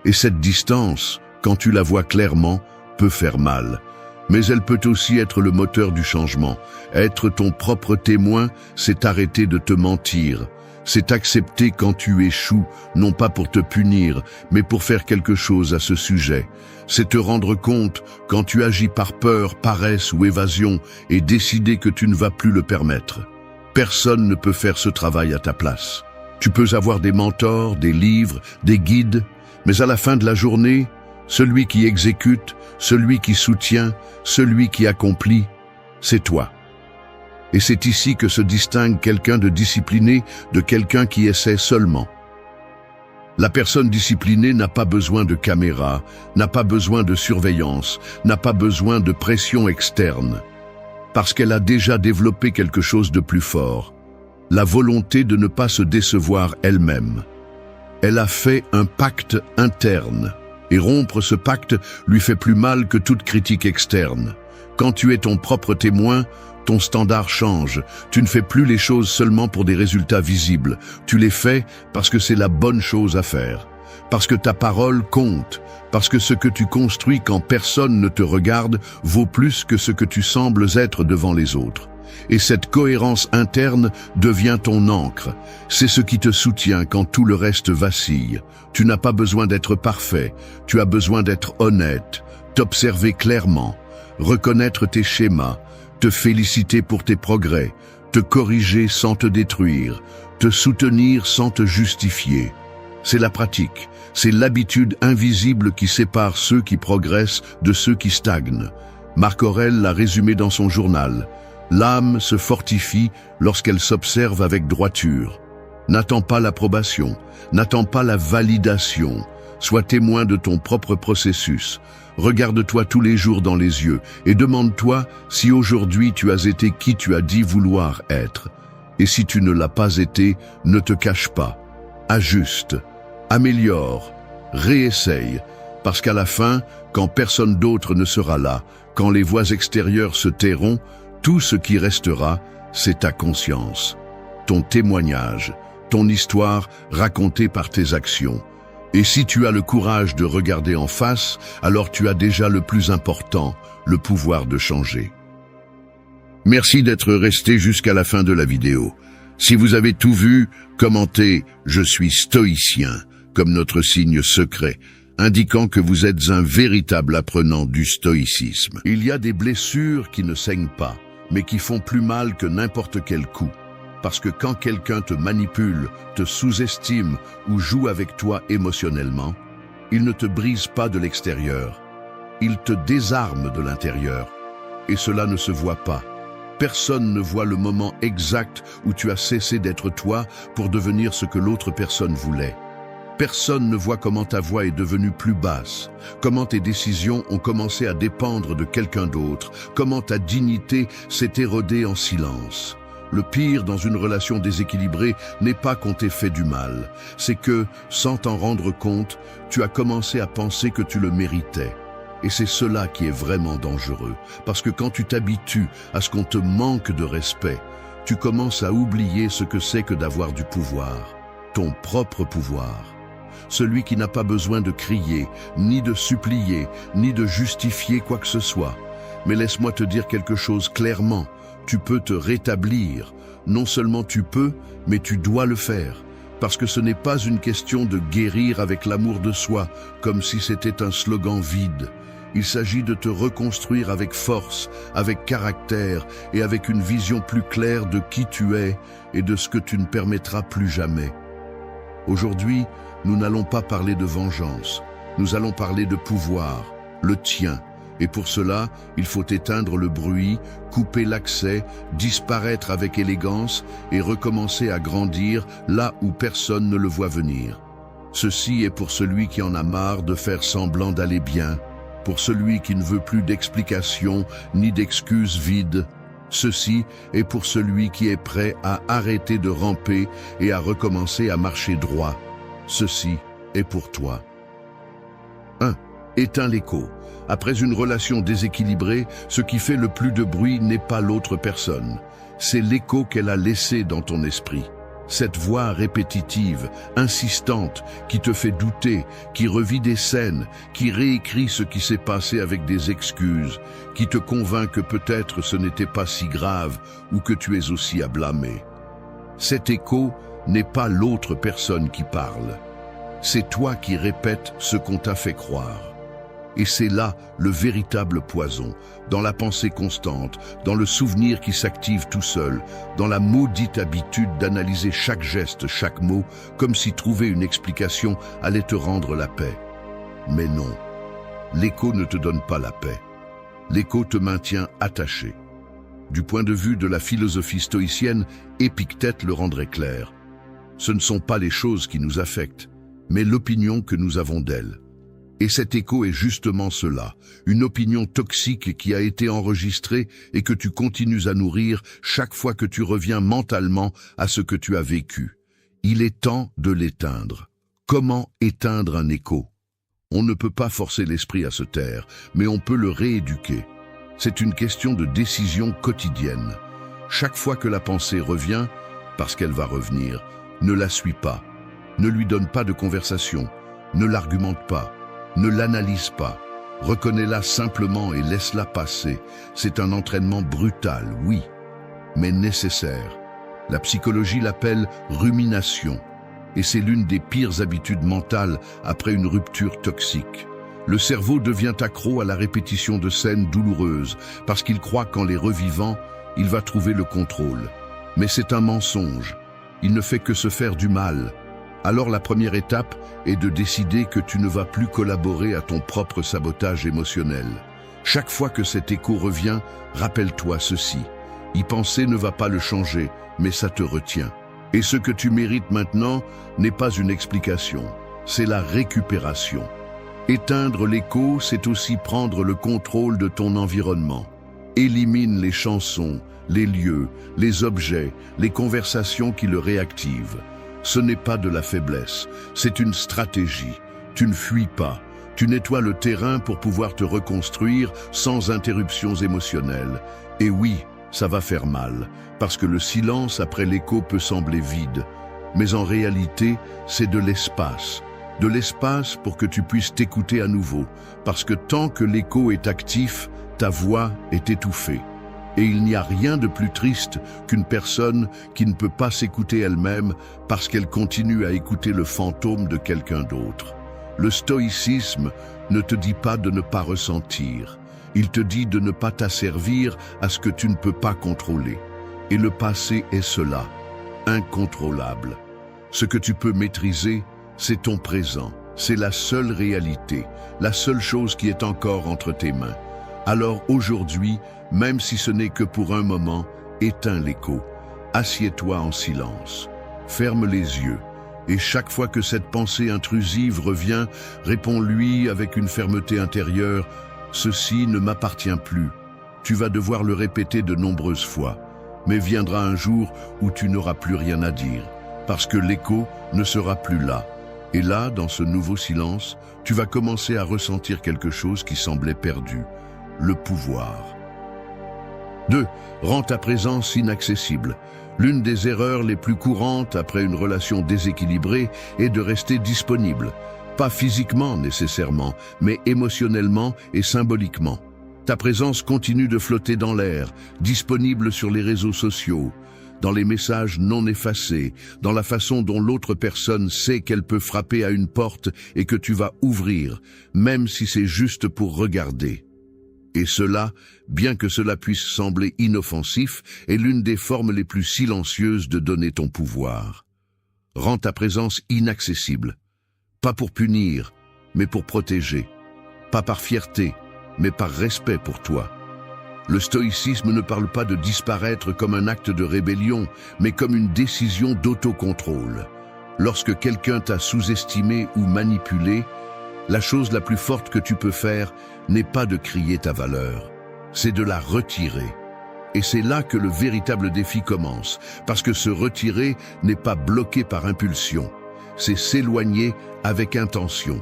Et cette distance, quand tu la vois clairement, peut faire mal. Mais elle peut aussi être le moteur du changement. Être ton propre témoin, c'est arrêter de te mentir. C'est accepter quand tu échoues, non pas pour te punir, mais pour faire quelque chose à ce sujet. C'est te rendre compte quand tu agis par peur, paresse ou évasion et décider que tu ne vas plus le permettre. Personne ne peut faire ce travail à ta place. Tu peux avoir des mentors, des livres, des guides, mais à la fin de la journée, celui qui exécute, celui qui soutient, celui qui accomplit, c'est toi. Et c'est ici que se distingue quelqu'un de discipliné de quelqu'un qui essaie seulement. La personne disciplinée n'a pas besoin de caméra, n'a pas besoin de surveillance, n'a pas besoin de pression externe. Parce qu'elle a déjà développé quelque chose de plus fort, la volonté de ne pas se décevoir elle-même. Elle a fait un pacte interne, et rompre ce pacte lui fait plus mal que toute critique externe. Quand tu es ton propre témoin, ton standard change. Tu ne fais plus les choses seulement pour des résultats visibles. Tu les fais parce que c'est la bonne chose à faire. Parce que ta parole compte. Parce que ce que tu construis quand personne ne te regarde vaut plus que ce que tu sembles être devant les autres. Et cette cohérence interne devient ton ancre. C'est ce qui te soutient quand tout le reste vacille. Tu n'as pas besoin d'être parfait, tu as besoin d'être honnête, t'observer clairement, reconnaître tes schémas, te féliciter pour tes progrès, te corriger sans te détruire, te soutenir sans te justifier. C'est la pratique, c'est l'habitude invisible qui sépare ceux qui progressent de ceux qui stagnent. Marc Aurèle l'a résumé dans son journal. L'âme se fortifie lorsqu'elle s'observe avec droiture. N'attends pas l'approbation, n'attends pas la validation. Sois témoin de ton propre processus. Regarde-toi tous les jours dans les yeux et demande-toi si aujourd'hui tu as été qui tu as dit vouloir être. Et si tu ne l'as pas été, ne te cache pas. Ajuste, améliore, réessaye, parce qu'à la fin, quand personne d'autre ne sera là, quand les voix extérieures se tairont, tout ce qui restera, c'est ta conscience, ton témoignage, ton histoire racontée par tes actions. Et si tu as le courage de regarder en face, alors tu as déjà le plus important, le pouvoir de changer. Merci d'être resté jusqu'à la fin de la vidéo. Si vous avez tout vu, commentez « Je suis stoïcien » comme notre signe secret, indiquant que vous êtes un véritable apprenant du stoïcisme. Il y a des blessures qui ne saignent pas, mais qui font plus mal que n'importe quel coup. Parce que quand quelqu'un te manipule, te sous-estime ou joue avec toi émotionnellement, il ne te brise pas de l'extérieur, il te désarme de l'intérieur. Et cela ne se voit pas. Personne ne voit le moment exact où tu as cessé d'être toi pour devenir ce que l'autre personne voulait. Personne ne voit comment ta voix est devenue plus basse, comment tes décisions ont commencé à dépendre de quelqu'un d'autre, comment ta dignité s'est érodée en silence. Le pire dans une relation déséquilibrée n'est pas qu'on t'ait fait du mal, c'est que, sans t'en rendre compte, tu as commencé à penser que tu le méritais. Et c'est cela qui est vraiment dangereux, parce que quand tu t'habitues à ce qu'on te manque de respect, tu commences à oublier ce que c'est que d'avoir du pouvoir, ton propre pouvoir. Celui qui n'a pas besoin de crier, ni de supplier, ni de justifier quoi que ce soit. Mais laisse-moi te dire quelque chose clairement, tu peux te rétablir. Non seulement tu peux, mais tu dois le faire. Parce que ce n'est pas une question de guérir avec l'amour de soi, comme si c'était un slogan vide. Il s'agit de te reconstruire avec force, avec caractère et avec une vision plus claire de qui tu es et de ce que tu ne permettras plus jamais. Aujourd'hui, nous n'allons pas parler de vengeance, nous allons parler de pouvoir, le tien. Et pour cela, il faut éteindre le bruit, couper l'accès, disparaître avec élégance et recommencer à grandir là où personne ne le voit venir. Ceci est pour celui qui en a marre de faire semblant d'aller bien, pour celui qui ne veut plus d'explications ni d'excuses vides. Ceci est pour celui qui est prêt à arrêter de ramper et à recommencer à marcher droit. Ceci est pour toi. 1. Éteins l'écho. Après une relation déséquilibrée, ce qui fait le plus de bruit n'est pas l'autre personne. C'est l'écho qu'elle a laissé dans ton esprit. Cette voix répétitive, insistante, qui te fait douter, qui revit des scènes, qui réécrit ce qui s'est passé avec des excuses, qui te convainc que peut-être ce n'était pas si grave ou que tu es aussi à blâmer. Cet écho n'est pas l'autre personne qui parle. C'est toi qui répètes ce qu'on t'a fait croire. Et c'est là le véritable poison, dans la pensée constante, dans le souvenir qui s'active tout seul, dans la maudite habitude d'analyser chaque geste, chaque mot, comme si trouver une explication allait te rendre la paix. Mais non, l'écho ne te donne pas la paix. L'écho te maintient attaché. Du point de vue de la philosophie stoïcienne, Épictète le rendrait clair. Ce ne sont pas les choses qui nous affectent, mais l'opinion que nous avons d'elles. Et cet écho est justement cela, une opinion toxique qui a été enregistrée et que tu continues à nourrir chaque fois que tu reviens mentalement à ce que tu as vécu. Il est temps de l'éteindre. Comment éteindre un écho? On ne peut pas forcer l'esprit à se taire, mais on peut le rééduquer. C'est une question de décision quotidienne. Chaque fois que la pensée revient, parce qu'elle va revenir, ne la suis pas. Ne lui donne pas de conversation, ne l'argumente pas. Ne l'analyse pas, reconnais-la simplement et laisse-la passer. C'est un entraînement brutal, oui, mais nécessaire. La psychologie l'appelle rumination, et c'est l'une des pires habitudes mentales après une rupture toxique. Le cerveau devient accro à la répétition de scènes douloureuses parce qu'il croit qu'en les revivant, il va trouver le contrôle. Mais c'est un mensonge. Il ne fait que se faire du mal. Alors la première étape est de décider que tu ne vas plus collaborer à ton propre sabotage émotionnel. Chaque fois que cet écho revient, rappelle-toi ceci. Y penser ne va pas le changer, mais ça te retient. Et ce que tu mérites maintenant n'est pas une explication, c'est la récupération. Éteindre l'écho, c'est aussi prendre le contrôle de ton environnement. Élimine les chansons, les lieux, les objets, les conversations qui le réactivent. Ce n'est pas de la faiblesse, c'est une stratégie. Tu ne fuis pas, tu nettoies le terrain pour pouvoir te reconstruire sans interruptions émotionnelles. Et oui, ça va faire mal, parce que le silence après l'écho peut sembler vide. Mais en réalité, c'est de l'espace. De l'espace pour que tu puisses t'écouter à nouveau, parce que tant que l'écho est actif, ta voix est étouffée. Et il n'y a rien de plus triste qu'une personne qui ne peut pas s'écouter elle-même parce qu'elle continue à écouter le fantôme de quelqu'un d'autre. Le stoïcisme ne te dit pas de ne pas ressentir. Il te dit de ne pas t'asservir à ce que tu ne peux pas contrôler. Et le passé est cela, incontrôlable. Ce que tu peux maîtriser, c'est ton présent. C'est la seule réalité, la seule chose qui est encore entre tes mains. Alors aujourd'hui, même si ce n'est que pour un moment, éteins l'écho. Assieds-toi en silence. Ferme les yeux. Et chaque fois que cette pensée intrusive revient, réponds-lui avec une fermeté intérieure. Ceci ne m'appartient plus. Tu vas devoir le répéter de nombreuses fois. Mais viendra un jour où tu n'auras plus rien à dire, parce que l'écho ne sera plus là. Et là, dans ce nouveau silence, tu vas commencer à ressentir quelque chose qui semblait perdu. Le pouvoir. 2. Rends ta présence inaccessible. L'une des erreurs les plus courantes après une relation déséquilibrée est de rester disponible. Pas physiquement nécessairement, mais émotionnellement et symboliquement. Ta présence continue de flotter dans l'air, disponible sur les réseaux sociaux, dans les messages non effacés, dans la façon dont l'autre personne sait qu'elle peut frapper à une porte et que tu vas ouvrir, même si c'est juste pour regarder. Et cela, bien que cela puisse sembler inoffensif, est l'une des formes les plus silencieuses de donner ton pouvoir. Rends ta présence inaccessible. Pas pour punir, mais pour protéger. Pas par fierté, mais par respect pour toi. Le stoïcisme ne parle pas de disparaître comme un acte de rébellion, mais comme une décision d'autocontrôle. Lorsque quelqu'un t'a sous-estimé ou manipulé, la chose la plus forte que tu peux faire n'est pas de crier ta valeur, c'est de la retirer. Et c'est là que le véritable défi commence, parce que se retirer n'est pas bloqué par impulsion, c'est s'éloigner avec intention.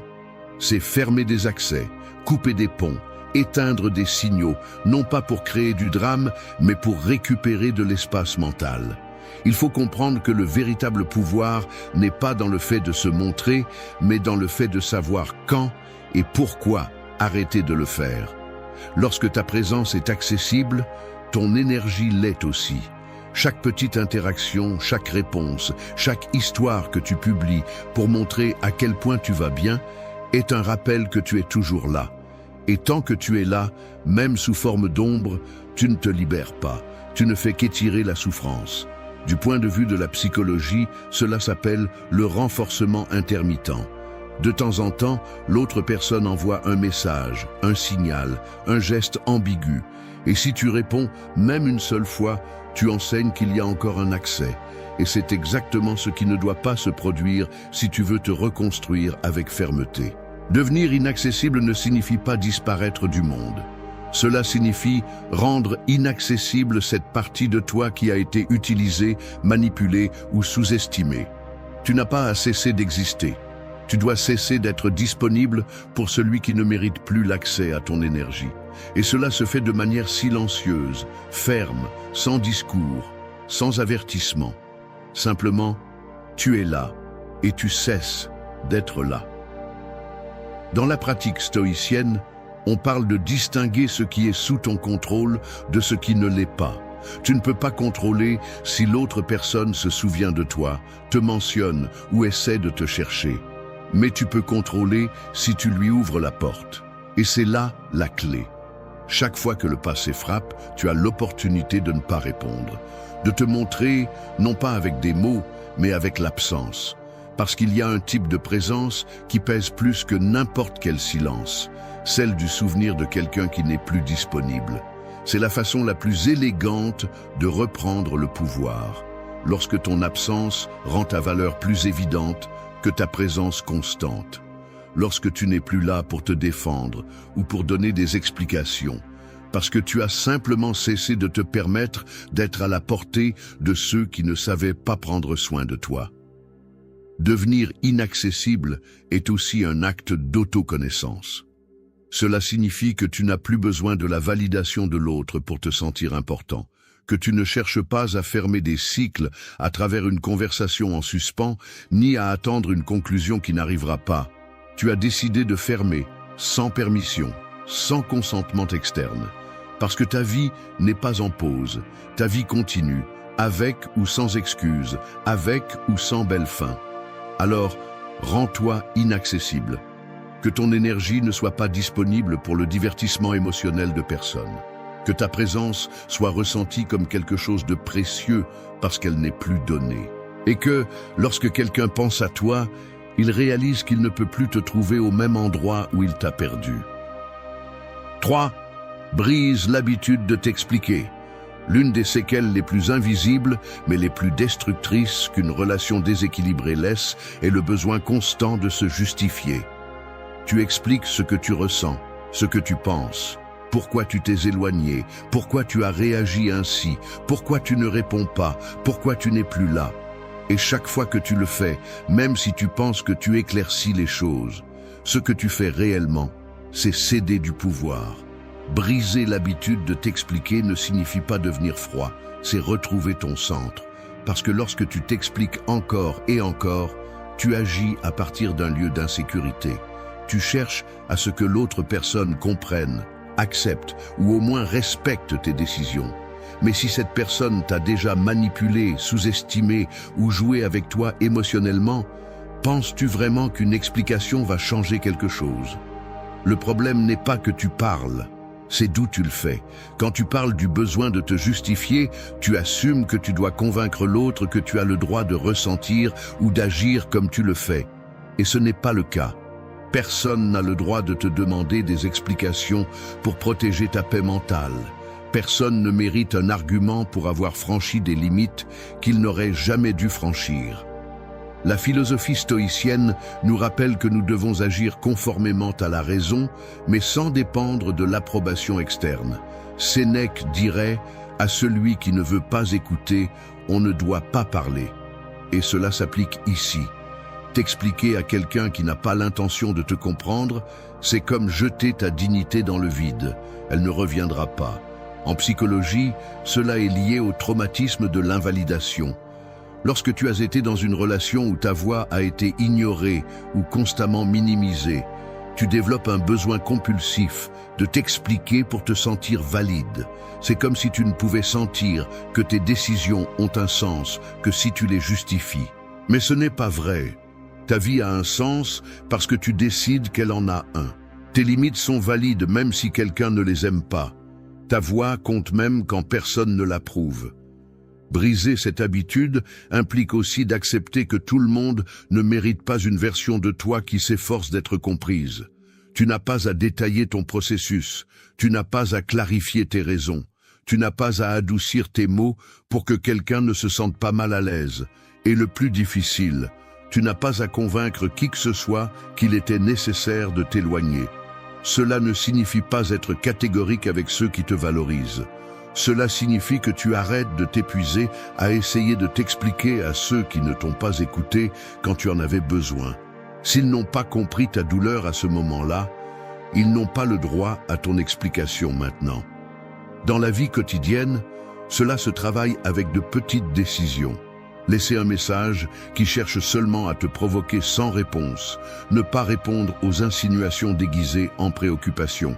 C'est fermer des accès, couper des ponts, éteindre des signaux, non pas pour créer du drame, mais pour récupérer de l'espace mental. Il faut comprendre que le véritable pouvoir n'est pas dans le fait de se montrer, mais dans le fait de savoir quand et pourquoi arrêter de le faire. Lorsque ta présence est accessible, ton énergie l'est aussi. Chaque petite interaction, chaque réponse, chaque histoire que tu publies pour montrer à quel point tu vas bien est un rappel que tu es toujours là. Et tant que tu es là, même sous forme d'ombre, tu ne te libères pas, tu ne fais qu'étirer la souffrance. Du point de vue de la psychologie, cela s'appelle le renforcement intermittent. De temps en temps, l'autre personne envoie un message, un signal, un geste ambigu. Et si tu réponds même une seule fois, tu enseignes qu'il y a encore un accès. Et c'est exactement ce qui ne doit pas se produire si tu veux te reconstruire avec fermeté. Devenir inaccessible ne signifie pas disparaître du monde. Cela signifie rendre inaccessible cette partie de toi qui a été utilisée, manipulée ou sous-estimée. Tu n'as pas à cesser d'exister. Tu dois cesser d'être disponible pour celui qui ne mérite plus l'accès à ton énergie. Et cela se fait de manière silencieuse, ferme, sans discours, sans avertissement. Simplement, tu es là et tu cesses d'être là. Dans la pratique stoïcienne, on parle de distinguer ce qui est sous ton contrôle de ce qui ne l'est pas. Tu ne peux pas contrôler si l'autre personne se souvient de toi, te mentionne ou essaie de te chercher. Mais tu peux contrôler si tu lui ouvres la porte. Et c'est là la clé. Chaque fois que le passé frappe, tu as l'opportunité de ne pas répondre, de te montrer, non pas avec des mots, mais avec l'absence. Parce qu'il y a un type de présence qui pèse plus que n'importe quel silence, celle du souvenir de quelqu'un qui n'est plus disponible. C'est la façon la plus élégante de reprendre le pouvoir, lorsque ton absence rend ta valeur plus évidente que ta présence constante. Lorsque tu n'es plus là pour te défendre ou pour donner des explications, parce que tu as simplement cessé de te permettre d'être à la portée de ceux qui ne savaient pas prendre soin de toi. Devenir inaccessible est aussi un acte d'autoconnaissance. Cela signifie que tu n'as plus besoin de la validation de l'autre pour te sentir important, que tu ne cherches pas à fermer des cycles à travers une conversation en suspens, ni à attendre une conclusion qui n'arrivera pas. Tu as décidé de fermer, sans permission, sans consentement externe, parce que ta vie n'est pas en pause, ta vie continue, avec ou sans excuse, avec ou sans belle fin. Alors, rends-toi inaccessible. Que ton énergie ne soit pas disponible pour le divertissement émotionnel de personne. Que ta présence soit ressentie comme quelque chose de précieux parce qu'elle n'est plus donnée. Et que, lorsque quelqu'un pense à toi, il réalise qu'il ne peut plus te trouver au même endroit où il t'a perdu. 3. Brise l'habitude de t'expliquer. L'une des séquelles les plus invisibles, mais les plus destructrices qu'une relation déséquilibrée laisse, est le besoin constant de se justifier. Tu expliques ce que tu ressens, ce que tu penses, pourquoi tu t'es éloigné, pourquoi tu as réagi ainsi, pourquoi tu ne réponds pas, pourquoi tu n'es plus là. Et chaque fois que tu le fais, même si tu penses que tu éclaircis les choses, ce que tu fais réellement, c'est céder du pouvoir. Briser l'habitude de t'expliquer ne signifie pas devenir froid, c'est retrouver ton centre. Parce que lorsque tu t'expliques encore et encore, tu agis à partir d'un lieu d'insécurité. Tu cherches à ce que l'autre personne comprenne, accepte ou au moins respecte tes décisions. Mais si cette personne t'a déjà manipulé, sous-estimé ou joué avec toi émotionnellement, penses-tu vraiment qu'une explication va changer quelque chose? Le problème n'est pas que tu parles, c'est d'où tu le fais. Quand tu parles du besoin de te justifier, tu assumes que tu dois convaincre l'autre que tu as le droit de ressentir ou d'agir comme tu le fais. Et ce n'est pas le cas. Personne n'a le droit de te demander des explications pour protéger ta paix mentale. Personne ne mérite un argument pour avoir franchi des limites qu'il n'aurait jamais dû franchir. La philosophie stoïcienne nous rappelle que nous devons agir conformément à la raison, mais sans dépendre de l'approbation externe. Sénèque dirait « À celui qui ne veut pas écouter, on ne doit pas parler ». Et cela s'applique ici. T'expliquer à quelqu'un qui n'a pas l'intention de te comprendre, c'est comme jeter ta dignité dans le vide. Elle ne reviendra pas. En psychologie, cela est lié au traumatisme de l'invalidation. Lorsque tu as été dans une relation où ta voix a été ignorée ou constamment minimisée, tu développes un besoin compulsif de t'expliquer pour te sentir valide. C'est comme si tu ne pouvais sentir que tes décisions ont un sens que si tu les justifies. Mais ce n'est pas vrai. Ta vie a un sens parce que tu décides qu'elle en a un. Tes limites sont valides même si quelqu'un ne les aime pas. Ta voix compte même quand personne ne l'approuve. Briser cette habitude implique aussi d'accepter que tout le monde ne mérite pas une version de toi qui s'efforce d'être comprise. Tu n'as pas à détailler ton processus, tu n'as pas à clarifier tes raisons, tu n'as pas à adoucir tes mots pour que quelqu'un ne se sente pas mal à l'aise. Et le plus difficile, tu n'as pas à convaincre qui que ce soit qu'il était nécessaire de t'éloigner. Cela ne signifie pas être catégorique avec ceux qui te valorisent. Cela signifie que tu arrêtes de t'épuiser à essayer de t'expliquer à ceux qui ne t'ont pas écouté quand tu en avais besoin. S'ils n'ont pas compris ta douleur à ce moment-là, ils n'ont pas le droit à ton explication maintenant. Dans la vie quotidienne, cela se travaille avec de petites décisions. Laisser un message qui cherche seulement à te provoquer sans réponse, ne pas répondre aux insinuations déguisées en préoccupation,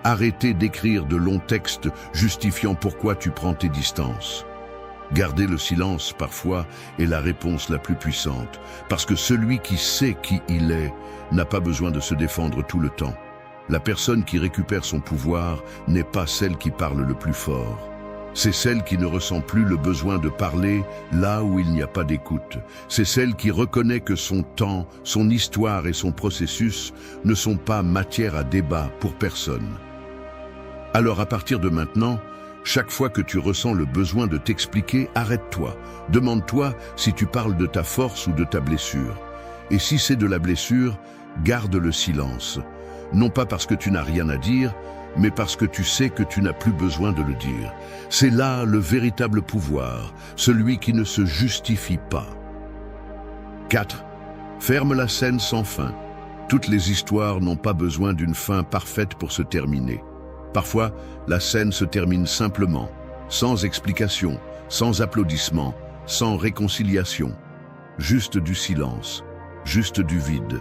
Arrêtez d'écrire de longs textes justifiant pourquoi tu prends tes distances. Garder le silence, parfois, est la réponse la plus puissante, parce que celui qui sait qui il est n'a pas besoin de se défendre tout le temps. La personne qui récupère son pouvoir n'est pas celle qui parle le plus fort. C'est celle qui ne ressent plus le besoin de parler là où il n'y a pas d'écoute. C'est celle qui reconnaît que son temps, son histoire et son processus ne sont pas matière à débat pour personne. Alors à partir de maintenant, chaque fois que tu ressens le besoin de t'expliquer, arrête-toi. Demande-toi si tu parles de ta force ou de ta blessure. Et si c'est de la blessure, garde le silence. Non pas parce que tu n'as rien à dire, mais parce que tu sais que tu n'as plus besoin de le dire. C'est là le véritable pouvoir, celui qui ne se justifie pas. 4. Ferme la scène sans fin. Toutes les histoires n'ont pas besoin d'une fin parfaite pour se terminer. Parfois, la scène se termine simplement, sans explication, sans applaudissements, sans réconciliation. Juste du silence, juste du vide.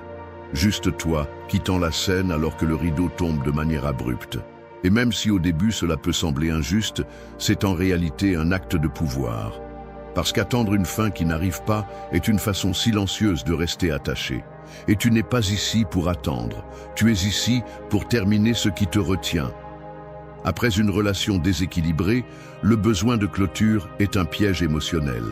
Juste toi, quittant la scène alors que le rideau tombe de manière abrupte. Et même si au début cela peut sembler injuste, c'est en réalité un acte de pouvoir. Parce qu'attendre une fin qui n'arrive pas est une façon silencieuse de rester attaché. Et tu n'es pas ici pour attendre, tu es ici pour terminer ce qui te retient. Après une relation déséquilibrée, le besoin de clôture est un piège émotionnel.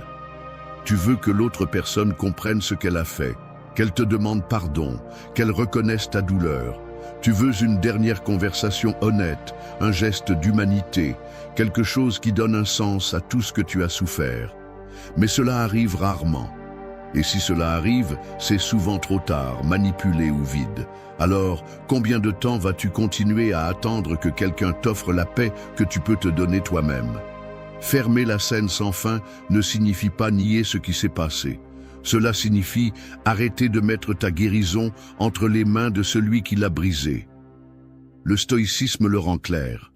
Tu veux que l'autre personne comprenne ce qu'elle a fait, qu'elle te demande pardon, qu'elle reconnaisse ta douleur. Tu veux une dernière conversation honnête, un geste d'humanité, quelque chose qui donne un sens à tout ce que tu as souffert. Mais cela arrive rarement. Et si cela arrive, c'est souvent trop tard, manipulé ou vide. Alors, combien de temps vas-tu continuer à attendre que quelqu'un t'offre la paix que tu peux te donner toi-même? Fermer la scène sans fin ne signifie pas nier ce qui s'est passé. Cela signifie arrêter de mettre ta guérison entre les mains de celui qui l'a brisée. Le stoïcisme le rend clair.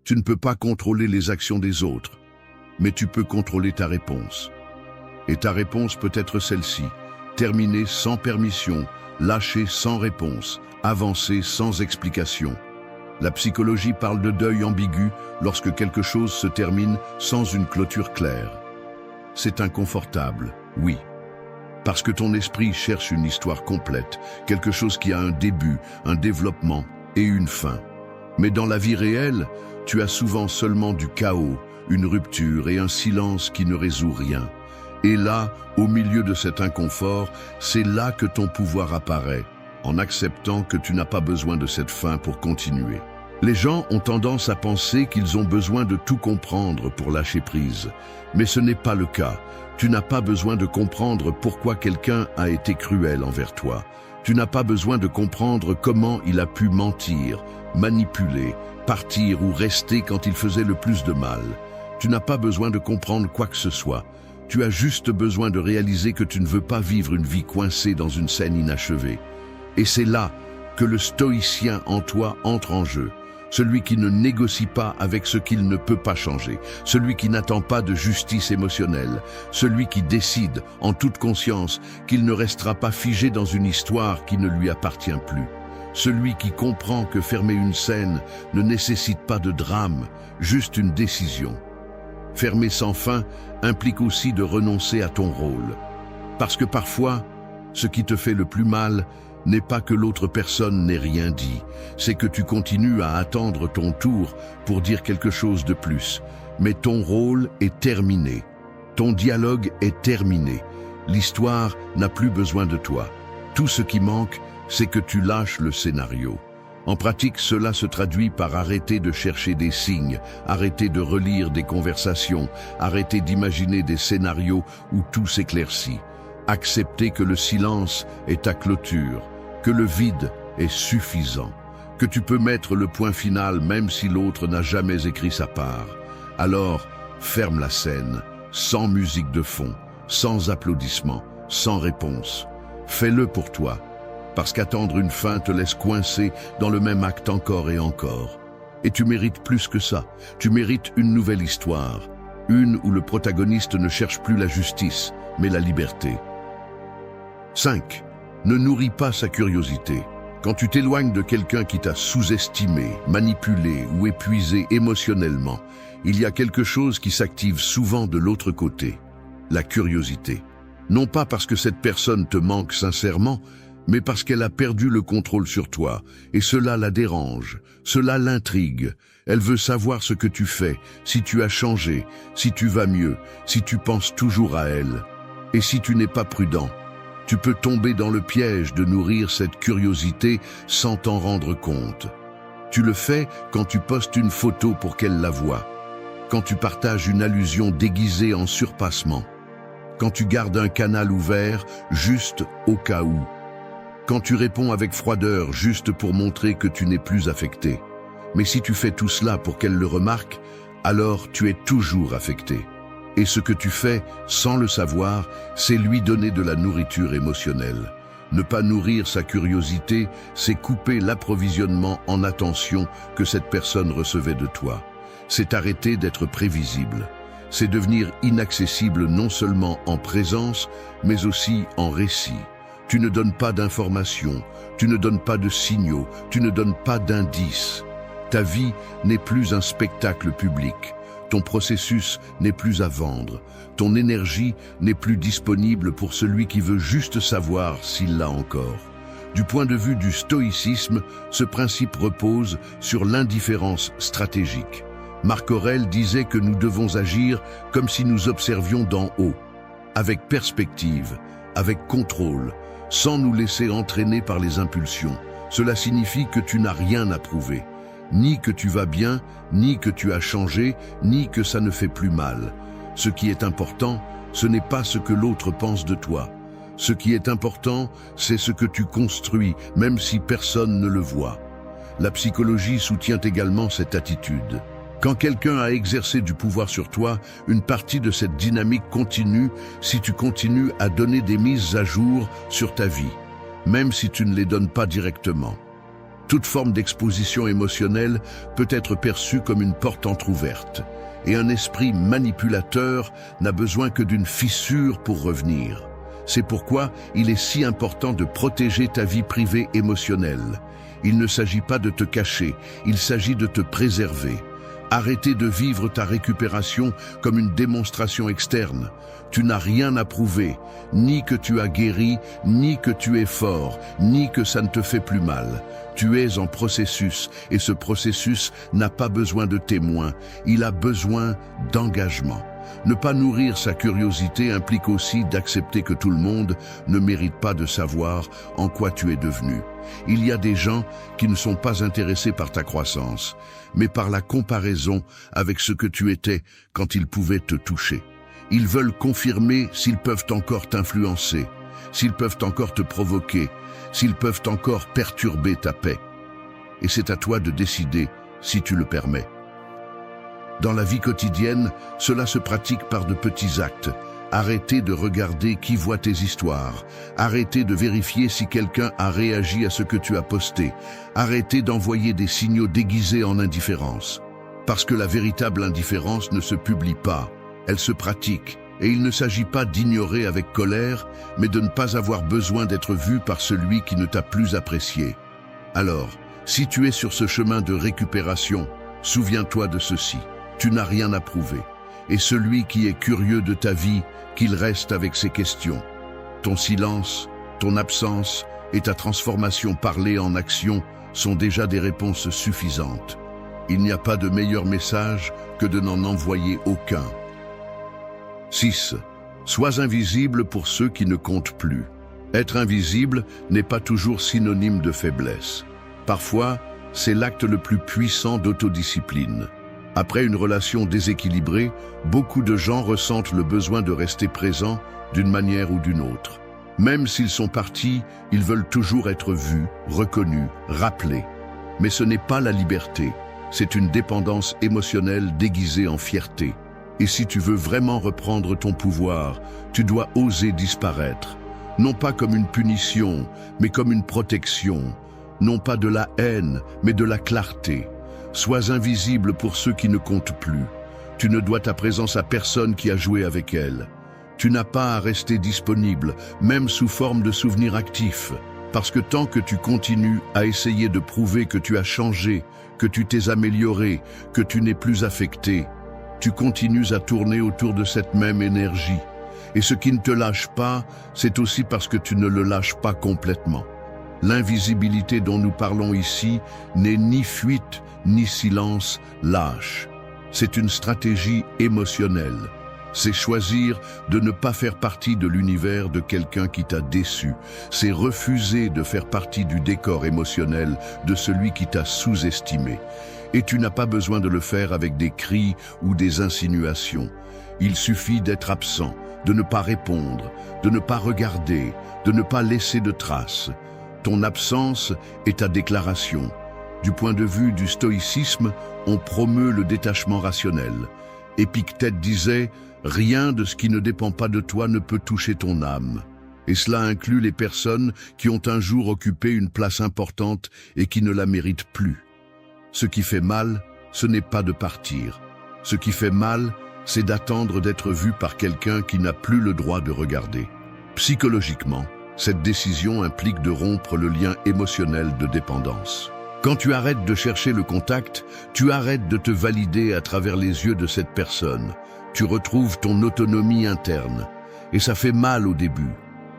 Tu ne peux pas contrôler les actions des autres, mais tu peux contrôler ta réponse. Et ta réponse peut être celle-ci: terminer sans permission, lâcher sans réponse, avancer sans explication. La psychologie parle de deuil ambigu lorsque quelque chose se termine sans une clôture claire. C'est inconfortable, oui. Parce que ton esprit cherche une histoire complète, quelque chose qui a un début, un développement et une fin. Mais dans la vie réelle, tu as souvent seulement du chaos, une rupture et un silence qui ne résout rien. Et là, au milieu de cet inconfort, c'est là que ton pouvoir apparaît, en acceptant que tu n'as pas besoin de cette fin pour continuer. Les gens ont tendance à penser qu'ils ont besoin de tout comprendre pour lâcher prise. Mais ce n'est pas le cas. Tu n'as pas besoin de comprendre pourquoi quelqu'un a été cruel envers toi. Tu n'as pas besoin de comprendre comment il a pu mentir, manipuler, partir ou rester quand il faisait le plus de mal. Tu n'as pas besoin de comprendre quoi que ce soit. Tu as juste besoin de réaliser que tu ne veux pas vivre une vie coincée dans une scène inachevée. Et c'est là que le stoïcien en toi entre en jeu. Celui qui ne négocie pas avec ce qu'il ne peut pas changer, celui qui n'attend pas de justice émotionnelle, celui qui décide, en toute conscience, qu'il ne restera pas figé dans une histoire qui ne lui appartient plus. Celui qui comprend que fermer une scène ne nécessite pas de drame, juste une décision. Fermer sans fin implique aussi de renoncer à ton rôle. Parce que parfois, ce qui te fait le plus mal n'est pas que l'autre personne n'ait rien dit, c'est que tu continues à attendre ton tour pour dire quelque chose de plus. Mais ton rôle est terminé, ton dialogue est terminé, l'histoire n'a plus besoin de toi. Tout ce qui manque, c'est que tu lâches le scénario. En pratique, cela se traduit par arrêter de chercher des signes, arrêter de relire des conversations, arrêter d'imaginer des scénarios où tout s'éclaircit. Accepter que le silence est ta clôture, que le vide est suffisant, que tu peux mettre le point final même si l'autre n'a jamais écrit sa part. Alors, ferme la scène, sans musique de fond, sans applaudissements, sans réponse. Fais-le pour toi, parce qu'attendre une fin te laisse coincé dans le même acte encore et encore. Et tu mérites plus que ça, tu mérites une nouvelle histoire, une où le protagoniste ne cherche plus la justice, mais la liberté. 5. Ne nourris pas sa curiosité. Quand tu t'éloignes de quelqu'un qui t'a sous-estimé, manipulé ou épuisé émotionnellement, il y a quelque chose qui s'active souvent de l'autre côté, la curiosité. Non pas parce que cette personne te manque sincèrement, mais parce qu'elle a perdu le contrôle sur toi, et cela la dérange, cela l'intrigue. Elle veut savoir ce que tu fais, si tu as changé, si tu vas mieux, si tu penses toujours à elle. Et si tu n'es pas prudent, tu peux tomber dans le piège de nourrir cette curiosité sans t'en rendre compte. Tu le fais quand tu postes une photo pour qu'elle la voie, quand tu partages une allusion déguisée en surpassement, quand tu gardes un canal ouvert juste au cas où, quand tu réponds avec froideur juste pour montrer que tu n'es plus affecté. Mais si tu fais tout cela pour qu'elle le remarque, alors tu es toujours affecté. Et ce que tu fais, sans le savoir, c'est lui donner de la nourriture émotionnelle. Ne pas nourrir sa curiosité, c'est couper l'approvisionnement en attention que cette personne recevait de toi. C'est arrêter d'être prévisible. C'est devenir inaccessible non seulement en présence, mais aussi en récit. Tu ne donnes pas d'informations, tu ne donnes pas de signaux, tu ne donnes pas d'indices. Ta vie n'est plus un spectacle public. Ton processus n'est plus à vendre. Ton énergie n'est plus disponible pour celui qui veut juste savoir s'il l'a encore. Du point de vue du stoïcisme, ce principe repose sur l'indifférence stratégique. Marc Aurèle disait que nous devons agir comme si nous observions d'en haut, avec perspective, avec contrôle, sans nous laisser entraîner par les impulsions. Cela signifie que tu n'as rien à prouver. Ni que tu vas bien, ni que tu as changé, ni que ça ne fait plus mal. Ce qui est important, ce n'est pas ce que l'autre pense de toi. Ce qui est important, c'est ce que tu construis, même si personne ne le voit. La psychologie soutient également cette attitude. Quand quelqu'un a exercé du pouvoir sur toi, une partie de cette dynamique continue si tu continues à donner des mises à jour sur ta vie, même si tu ne les donnes pas directement. Toute forme d'exposition émotionnelle peut être perçue comme une porte entrouverte, et un esprit manipulateur n'a besoin que d'une fissure pour revenir. C'est pourquoi il est si important de protéger ta vie privée émotionnelle. Il ne s'agit pas de te cacher, il s'agit de te préserver. Arrêtez de vivre ta récupération comme une démonstration externe. Tu n'as rien à prouver, ni que tu as guéri, ni que tu es fort, ni que ça ne te fait plus mal. Tu es en processus, et ce processus n'a pas besoin de témoins, il a besoin d'engagement. Ne pas nourrir sa curiosité implique aussi d'accepter que tout le monde ne mérite pas de savoir en quoi tu es devenu. Il y a des gens qui ne sont pas intéressés par ta croissance, mais par la comparaison avec ce que tu étais quand ils pouvaient te toucher. Ils veulent confirmer s'ils peuvent encore t'influencer, s'ils peuvent encore te provoquer, s'ils peuvent encore perturber ta paix. Et c'est à toi de décider si tu le permets. Dans la vie quotidienne, cela se pratique par de petits actes. Arrêtez de regarder qui voit tes histoires. Arrêtez de vérifier si quelqu'un a réagi à ce que tu as posté. Arrêtez d'envoyer des signaux déguisés en indifférence. Parce que la véritable indifférence ne se publie pas, elle se pratique. Et il ne s'agit pas d'ignorer avec colère, mais de ne pas avoir besoin d'être vu par celui qui ne t'a plus apprécié. Alors, si tu es sur ce chemin de récupération, souviens-toi de ceci. Tu n'as rien à prouver. Et celui qui est curieux de ta vie, qu'il reste avec ses questions. Ton silence, ton absence et ta transformation parlée en action sont déjà des réponses suffisantes. Il n'y a pas de meilleur message que de n'en envoyer aucun. 6. Sois invisible pour ceux qui ne comptent plus. Être invisible n'est pas toujours synonyme de faiblesse. Parfois, c'est l'acte le plus puissant d'autodiscipline. Après une relation déséquilibrée, beaucoup de gens ressentent le besoin de rester présents d'une manière ou d'une autre. Même s'ils sont partis, ils veulent toujours être vus, reconnus, rappelés. Mais ce n'est pas la liberté, c'est une dépendance émotionnelle déguisée en fierté. Et si tu veux vraiment reprendre ton pouvoir, tu dois oser disparaître. Non pas comme une punition, mais comme une protection. Non pas de la haine, mais de la clarté. Sois invisible pour ceux qui ne comptent plus. Tu ne dois ta présence à personne qui a joué avec elle. Tu n'as pas à rester disponible, même sous forme de souvenirs actifs. Parce que tant que tu continues à essayer de prouver que tu as changé, que tu t'es amélioré, que tu n'es plus affecté, tu continues à tourner autour de cette même énergie. Et ce qui ne te lâche pas, c'est aussi parce que tu ne le lâches pas complètement. L'invisibilité dont nous parlons ici n'est ni fuite, ni silence lâche. C'est une stratégie émotionnelle. C'est choisir de ne pas faire partie de l'univers de quelqu'un qui t'a déçu. C'est refuser de faire partie du décor émotionnel de celui qui t'a sous-estimé. Et tu n'as pas besoin de le faire avec des cris ou des insinuations. Il suffit d'être absent, de ne pas répondre, de ne pas regarder, de ne pas laisser de traces. Ton absence est ta déclaration. Du point de vue du stoïcisme, on promeut le détachement rationnel. Épictète disait « Rien de ce qui ne dépend pas de toi ne peut toucher ton âme ». Et cela inclut les personnes qui ont un jour occupé une place importante et qui ne la méritent plus. Ce qui fait mal, ce n'est pas de partir. Ce qui fait mal, c'est d'attendre d'être vu par quelqu'un qui n'a plus le droit de regarder. Psychologiquement, cette décision implique de rompre le lien émotionnel de dépendance. Quand tu arrêtes de chercher le contact, tu arrêtes de te valider à travers les yeux de cette personne. Tu retrouves ton autonomie interne. Et ça fait mal au début,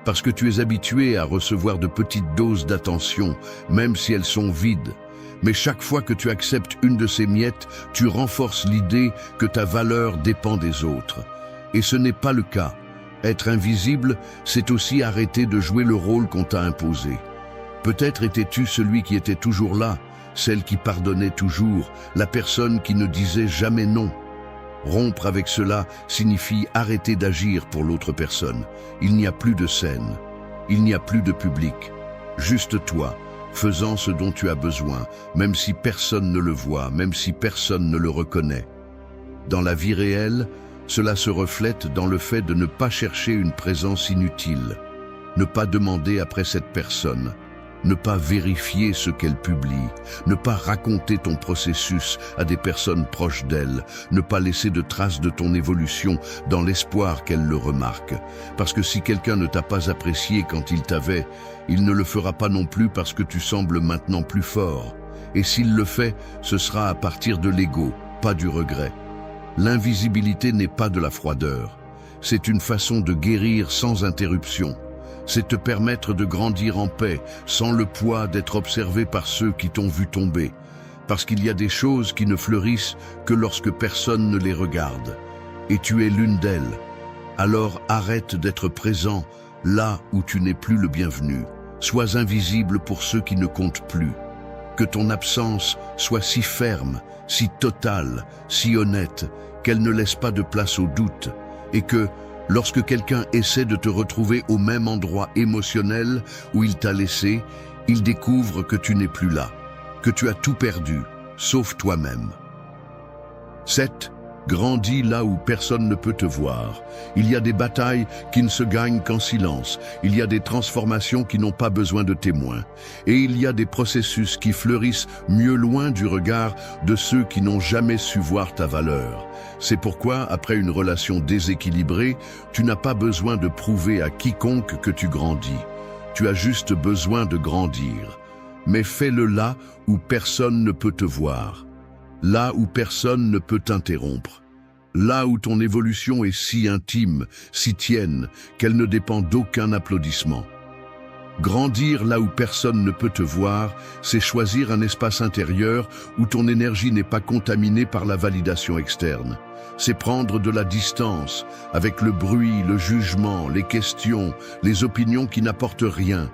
parce que tu es habitué à recevoir de petites doses d'attention, même si elles sont vides. Mais chaque fois que tu acceptes une de ces miettes, tu renforces l'idée que ta valeur dépend des autres. Et ce n'est pas le cas. Être invisible, c'est aussi arrêter de jouer le rôle qu'on t'a imposé. Peut-être étais-tu celui qui était toujours là, celle qui pardonnait toujours, la personne qui ne disait jamais non. Rompre avec cela signifie arrêter d'agir pour l'autre personne. Il n'y a plus de scène, il n'y a plus de public. Juste toi, faisant ce dont tu as besoin, même si personne ne le voit, même si personne ne le reconnaît. Dans la vie réelle, cela se reflète dans le fait de ne pas chercher une présence inutile, ne pas demander après cette personne, ne pas vérifier ce qu'elle publie, ne pas raconter ton processus à des personnes proches d'elle, ne pas laisser de traces de ton évolution dans l'espoir qu'elle le remarque. Parce que si quelqu'un ne t'a pas apprécié quand il t'avait, il ne le fera pas non plus parce que tu sembles maintenant plus fort. Et s'il le fait, ce sera à partir de l'ego, pas du regret. L'invisibilité n'est pas de la froideur. C'est une façon de guérir sans interruption. C'est te permettre de grandir en paix, sans le poids d'être observé par ceux qui t'ont vu tomber. Parce qu'il y a des choses qui ne fleurissent que lorsque personne ne les regarde. Et tu es l'une d'elles. Alors arrête d'être présent là où tu n'es plus le bienvenu. Sois invisible pour ceux qui ne comptent plus. Que ton absence soit si ferme, si totale, si honnête, qu'elle ne laisse pas de place au doute. Et que, lorsque quelqu'un essaie de te retrouver au même endroit émotionnel où il t'a laissé, il découvre que tu n'es plus là, que tu as tout perdu, sauf toi-même. 7. Grandis là où personne ne peut te voir. Il y a des batailles qui ne se gagnent qu'en silence. Il y a des transformations qui n'ont pas besoin de témoins. Et il y a des processus qui fleurissent mieux loin du regard de ceux qui n'ont jamais su voir ta valeur. C'est pourquoi, après une relation déséquilibrée, tu n'as pas besoin de prouver à quiconque que tu grandis. Tu as juste besoin de grandir. Mais fais-le là où personne ne peut te voir. Là où personne ne peut t'interrompre. Là où ton évolution est si intime, si tienne, qu'elle ne dépend d'aucun applaudissement. Grandir là où personne ne peut te voir, c'est choisir un espace intérieur où ton énergie n'est pas contaminée par la validation externe. C'est prendre de la distance avec le bruit, le jugement, les questions, les opinions qui n'apportent rien.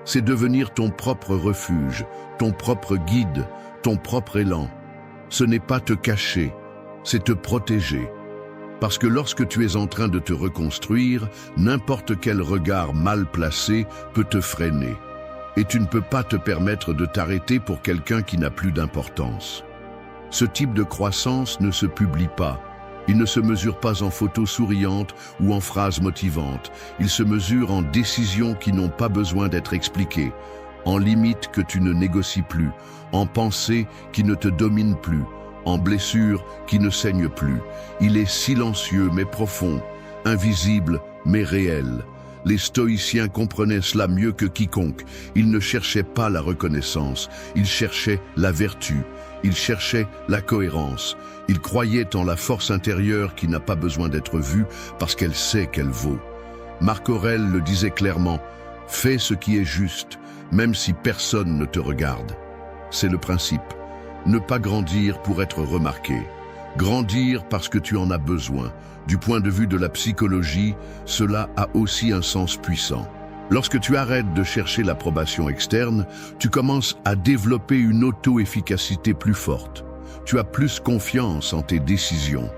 C'est devenir ton propre refuge, ton propre guide, ton propre élan. Ce n'est pas te cacher, c'est te protéger. Parce que lorsque tu es en train de te reconstruire, n'importe quel regard mal placé peut te freiner. Et tu ne peux pas te permettre de t'arrêter pour quelqu'un qui n'a plus d'importance. Ce type de croissance ne se publie pas. Il ne se mesure pas en photos souriantes ou en phrases motivantes. Il se mesure en décisions qui n'ont pas besoin d'être expliquées, en limites que tu ne négocies plus, en pensées qui ne te dominent plus, en blessures qui ne saignent plus. Il est silencieux mais profond, invisible mais réel. Les stoïciens comprenaient cela mieux que quiconque. Ils ne cherchaient pas la reconnaissance, ils cherchaient la vertu, ils cherchaient la cohérence. Ils croyaient en la force intérieure qui n'a pas besoin d'être vue parce qu'elle sait qu'elle vaut. Marc Aurèle le disait clairement, « Fais ce qui est juste, même si personne ne te regarde. » C'est le principe. Ne pas grandir pour être remarqué. Grandir parce que tu en as besoin. Du point de vue de la psychologie, cela a aussi un sens puissant. Lorsque tu arrêtes de chercher l'approbation externe, tu commences à développer une auto-efficacité plus forte. Tu as plus confiance en tes décisions.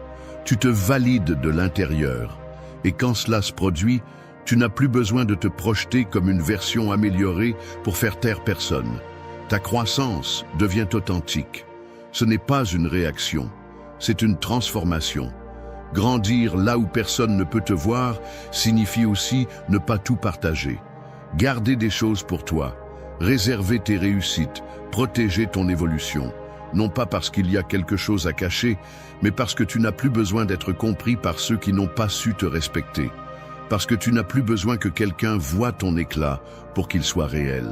Tu te valides de l'intérieur. Et quand cela se produit, tu n'as plus besoin de te projeter comme une version améliorée pour faire taire personne. Ta croissance devient authentique. Ce n'est pas une réaction, c'est une transformation. Grandir là où personne ne peut te voir signifie aussi ne pas tout partager. Garder des choses pour toi, réserver tes réussites, protéger ton évolution. Non pas parce qu'il y a quelque chose à cacher, mais parce que tu n'as plus besoin d'être compris par ceux qui n'ont pas su te respecter. Parce que tu n'as plus besoin que quelqu'un voie ton éclat pour qu'il soit réel.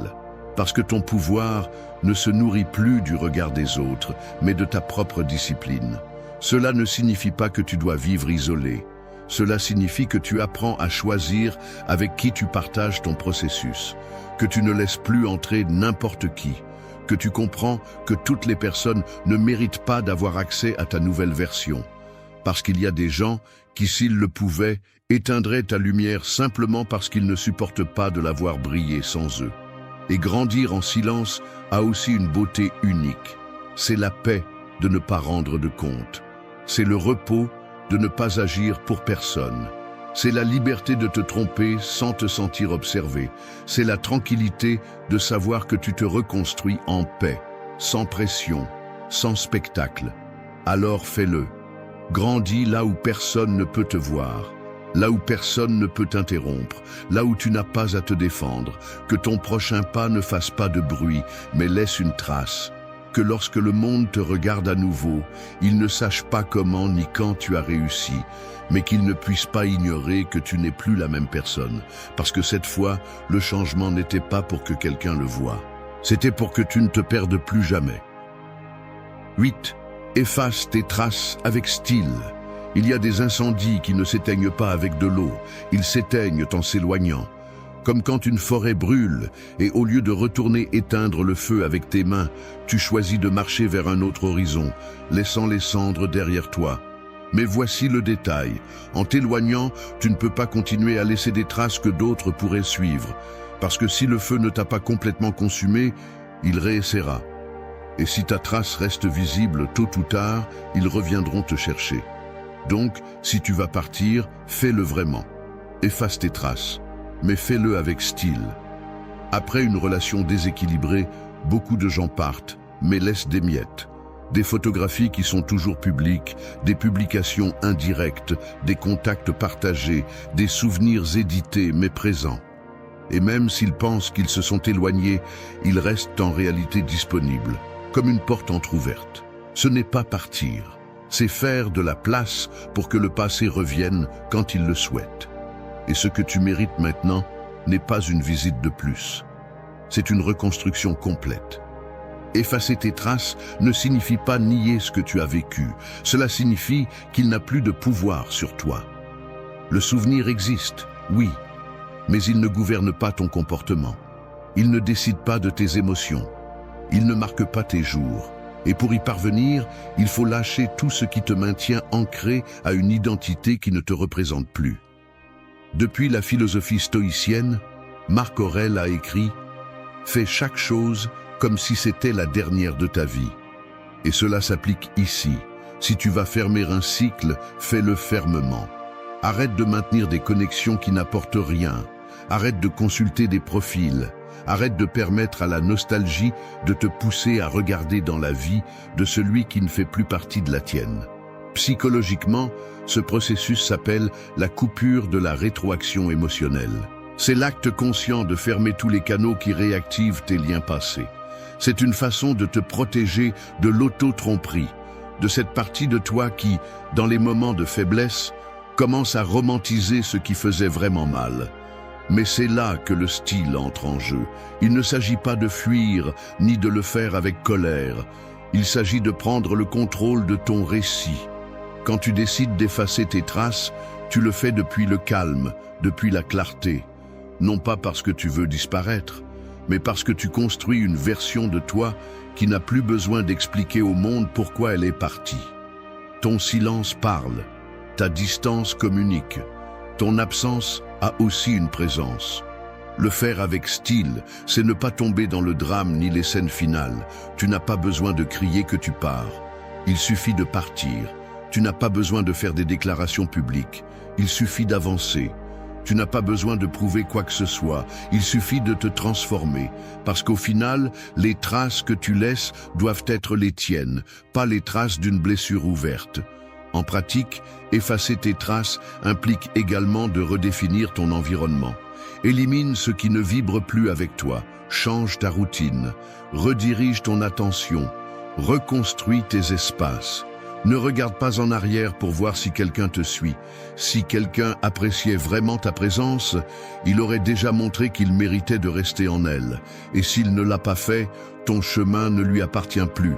Parce que ton pouvoir ne se nourrit plus du regard des autres, mais de ta propre discipline. Cela ne signifie pas que tu dois vivre isolé. Cela signifie que tu apprends à choisir avec qui tu partages ton processus, que tu ne laisses plus entrer n'importe qui, que tu comprends que toutes les personnes ne méritent pas d'avoir accès à ta nouvelle version. Parce qu'il y a des gens qui, s'ils le pouvaient, éteindraient ta lumière simplement parce qu'ils ne supportent pas de la voir briller sans eux. Et grandir en silence a aussi une beauté unique. C'est la paix de ne pas rendre de compte. C'est le repos de ne pas agir pour personne. C'est la liberté de te tromper sans te sentir observé. C'est la tranquillité de savoir que tu te reconstruis en paix, sans pression, sans spectacle. Alors fais-le. Grandis là où personne ne peut te voir, là où personne ne peut t'interrompre, là où tu n'as pas à te défendre. Que ton prochain pas ne fasse pas de bruit, mais laisse une trace. Que lorsque le monde te regarde à nouveau, il ne sache pas comment ni quand tu as réussi, mais qu'il ne puisse pas ignorer que tu n'es plus la même personne. Parce que cette fois, le changement n'était pas pour que quelqu'un le voie. C'était pour que tu ne te perdes plus jamais. 8. Efface tes traces avec style. Il y a des incendies qui ne s'éteignent pas avec de l'eau, ils s'éteignent en s'éloignant. Comme quand une forêt brûle, et au lieu de retourner éteindre le feu avec tes mains, tu choisis de marcher vers un autre horizon, laissant les cendres derrière toi. Mais voici le détail. En t'éloignant, tu ne peux pas continuer à laisser des traces que d'autres pourraient suivre, parce que si le feu ne t'a pas complètement consumé, il réessaiera. Et si ta trace reste visible tôt ou tard, ils reviendront te chercher. Donc, si tu vas partir, fais-le vraiment. Efface tes traces, mais fais-le avec style. Après une relation déséquilibrée, beaucoup de gens partent, mais laissent des miettes. Des photographies qui sont toujours publiques, des publications indirectes, des contacts partagés, des souvenirs édités mais présents. Et même s'ils pensent qu'ils se sont éloignés, ils restent en réalité disponibles, comme une porte entr'ouverte. Ce n'est pas partir, c'est faire de la place pour que le passé revienne quand il le souhaite. Et ce que tu mérites maintenant n'est pas une visite de plus. C'est une reconstruction complète. Effacer tes traces ne signifie pas nier ce que tu as vécu. Cela signifie qu'il n'a plus de pouvoir sur toi. Le souvenir existe, oui, mais il ne gouverne pas ton comportement. Il ne décide pas de tes émotions. Il ne marque pas tes jours. Et pour y parvenir, il faut lâcher tout ce qui te maintient ancré à une identité qui ne te représente plus. Depuis la philosophie stoïcienne, Marc Aurèle a écrit « Fais chaque chose comme si c'était la dernière de ta vie ». Et cela s'applique ici. Si tu vas fermer un cycle, fais-le fermement. Arrête de maintenir des connexions qui n'apportent rien. Arrête de consulter des profils. Arrête de permettre à la nostalgie de te pousser à regarder dans la vie de celui qui ne fait plus partie de la tienne. Psychologiquement, ce processus s'appelle la coupure de la rétroaction émotionnelle. C'est l'acte conscient de fermer tous les canaux qui réactivent tes liens passés. C'est une façon de te protéger de l'auto-tromperie, de cette partie de toi qui, dans les moments de faiblesse, commence à romantiser ce qui faisait vraiment mal. Mais c'est là que le style entre en jeu. Il ne s'agit pas de fuir, ni de le faire avec colère. Il s'agit de prendre le contrôle de ton récit. Quand tu décides d'effacer tes traces, tu le fais depuis le calme, depuis la clarté. Non pas parce que tu veux disparaître, mais parce que tu construis une version de toi qui n'a plus besoin d'expliquer au monde pourquoi elle est partie. Ton silence parle, ta distance communique, ton absence a aussi une présence. Le faire avec style, c'est ne pas tomber dans le drame ni les scènes finales. Tu n'as pas besoin de crier que tu pars. Il suffit de partir. Tu n'as pas besoin de faire des déclarations publiques. Il suffit d'avancer. Tu n'as pas besoin de prouver quoi que ce soit. Il suffit de te transformer. Parce qu'au final, les traces que tu laisses doivent être les tiennes, pas les traces d'une blessure ouverte. En pratique, effacer tes traces implique également de redéfinir ton environnement. Élimine ce qui ne vibre plus avec toi, change ta routine, redirige ton attention, reconstruis tes espaces. Ne regarde pas en arrière pour voir si quelqu'un te suit. Si quelqu'un appréciait vraiment ta présence, il aurait déjà montré qu'il méritait de rester en elle. Et s'il ne l'a pas fait, ton chemin ne lui appartient plus.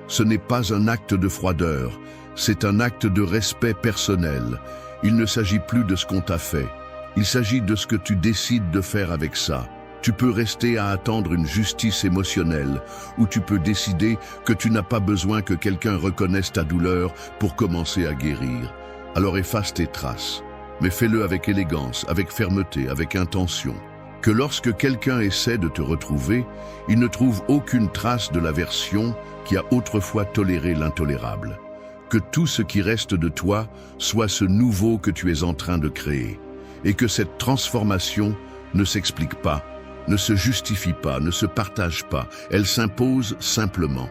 Ce n'est pas un acte de froideur, c'est un acte de respect personnel. Il ne s'agit plus de ce qu'on t'a fait. Il s'agit de ce que tu décides de faire avec ça. Tu peux rester à attendre une justice émotionnelle, ou tu peux décider que tu n'as pas besoin que quelqu'un reconnaisse ta douleur pour commencer à guérir. Alors efface tes traces, mais fais-le avec élégance, avec fermeté, avec intention. Que lorsque quelqu'un essaie de te retrouver, il ne trouve aucune trace de la version qui a autrefois toléré l'intolérable. Que tout ce qui reste de toi soit ce nouveau que tu es en train de créer, et que cette transformation ne s'explique pas, ne se justifie pas, ne se partage pas, elle s'impose simplement.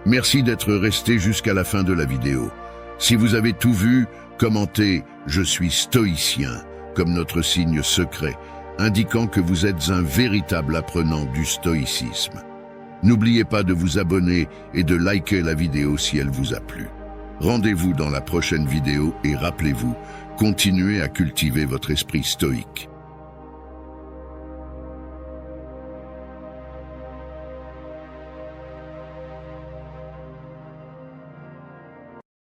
Merci d'être resté jusqu'à la fin de la vidéo. Si vous avez tout vu, commentez « Je suis stoïcien » comme notre signe secret, indiquant que vous êtes un véritable apprenant du stoïcisme. N'oubliez pas de vous abonner et de liker la vidéo si elle vous a plu. Rendez-vous dans la prochaine vidéo et rappelez-vous, continuez à cultiver votre esprit stoïque.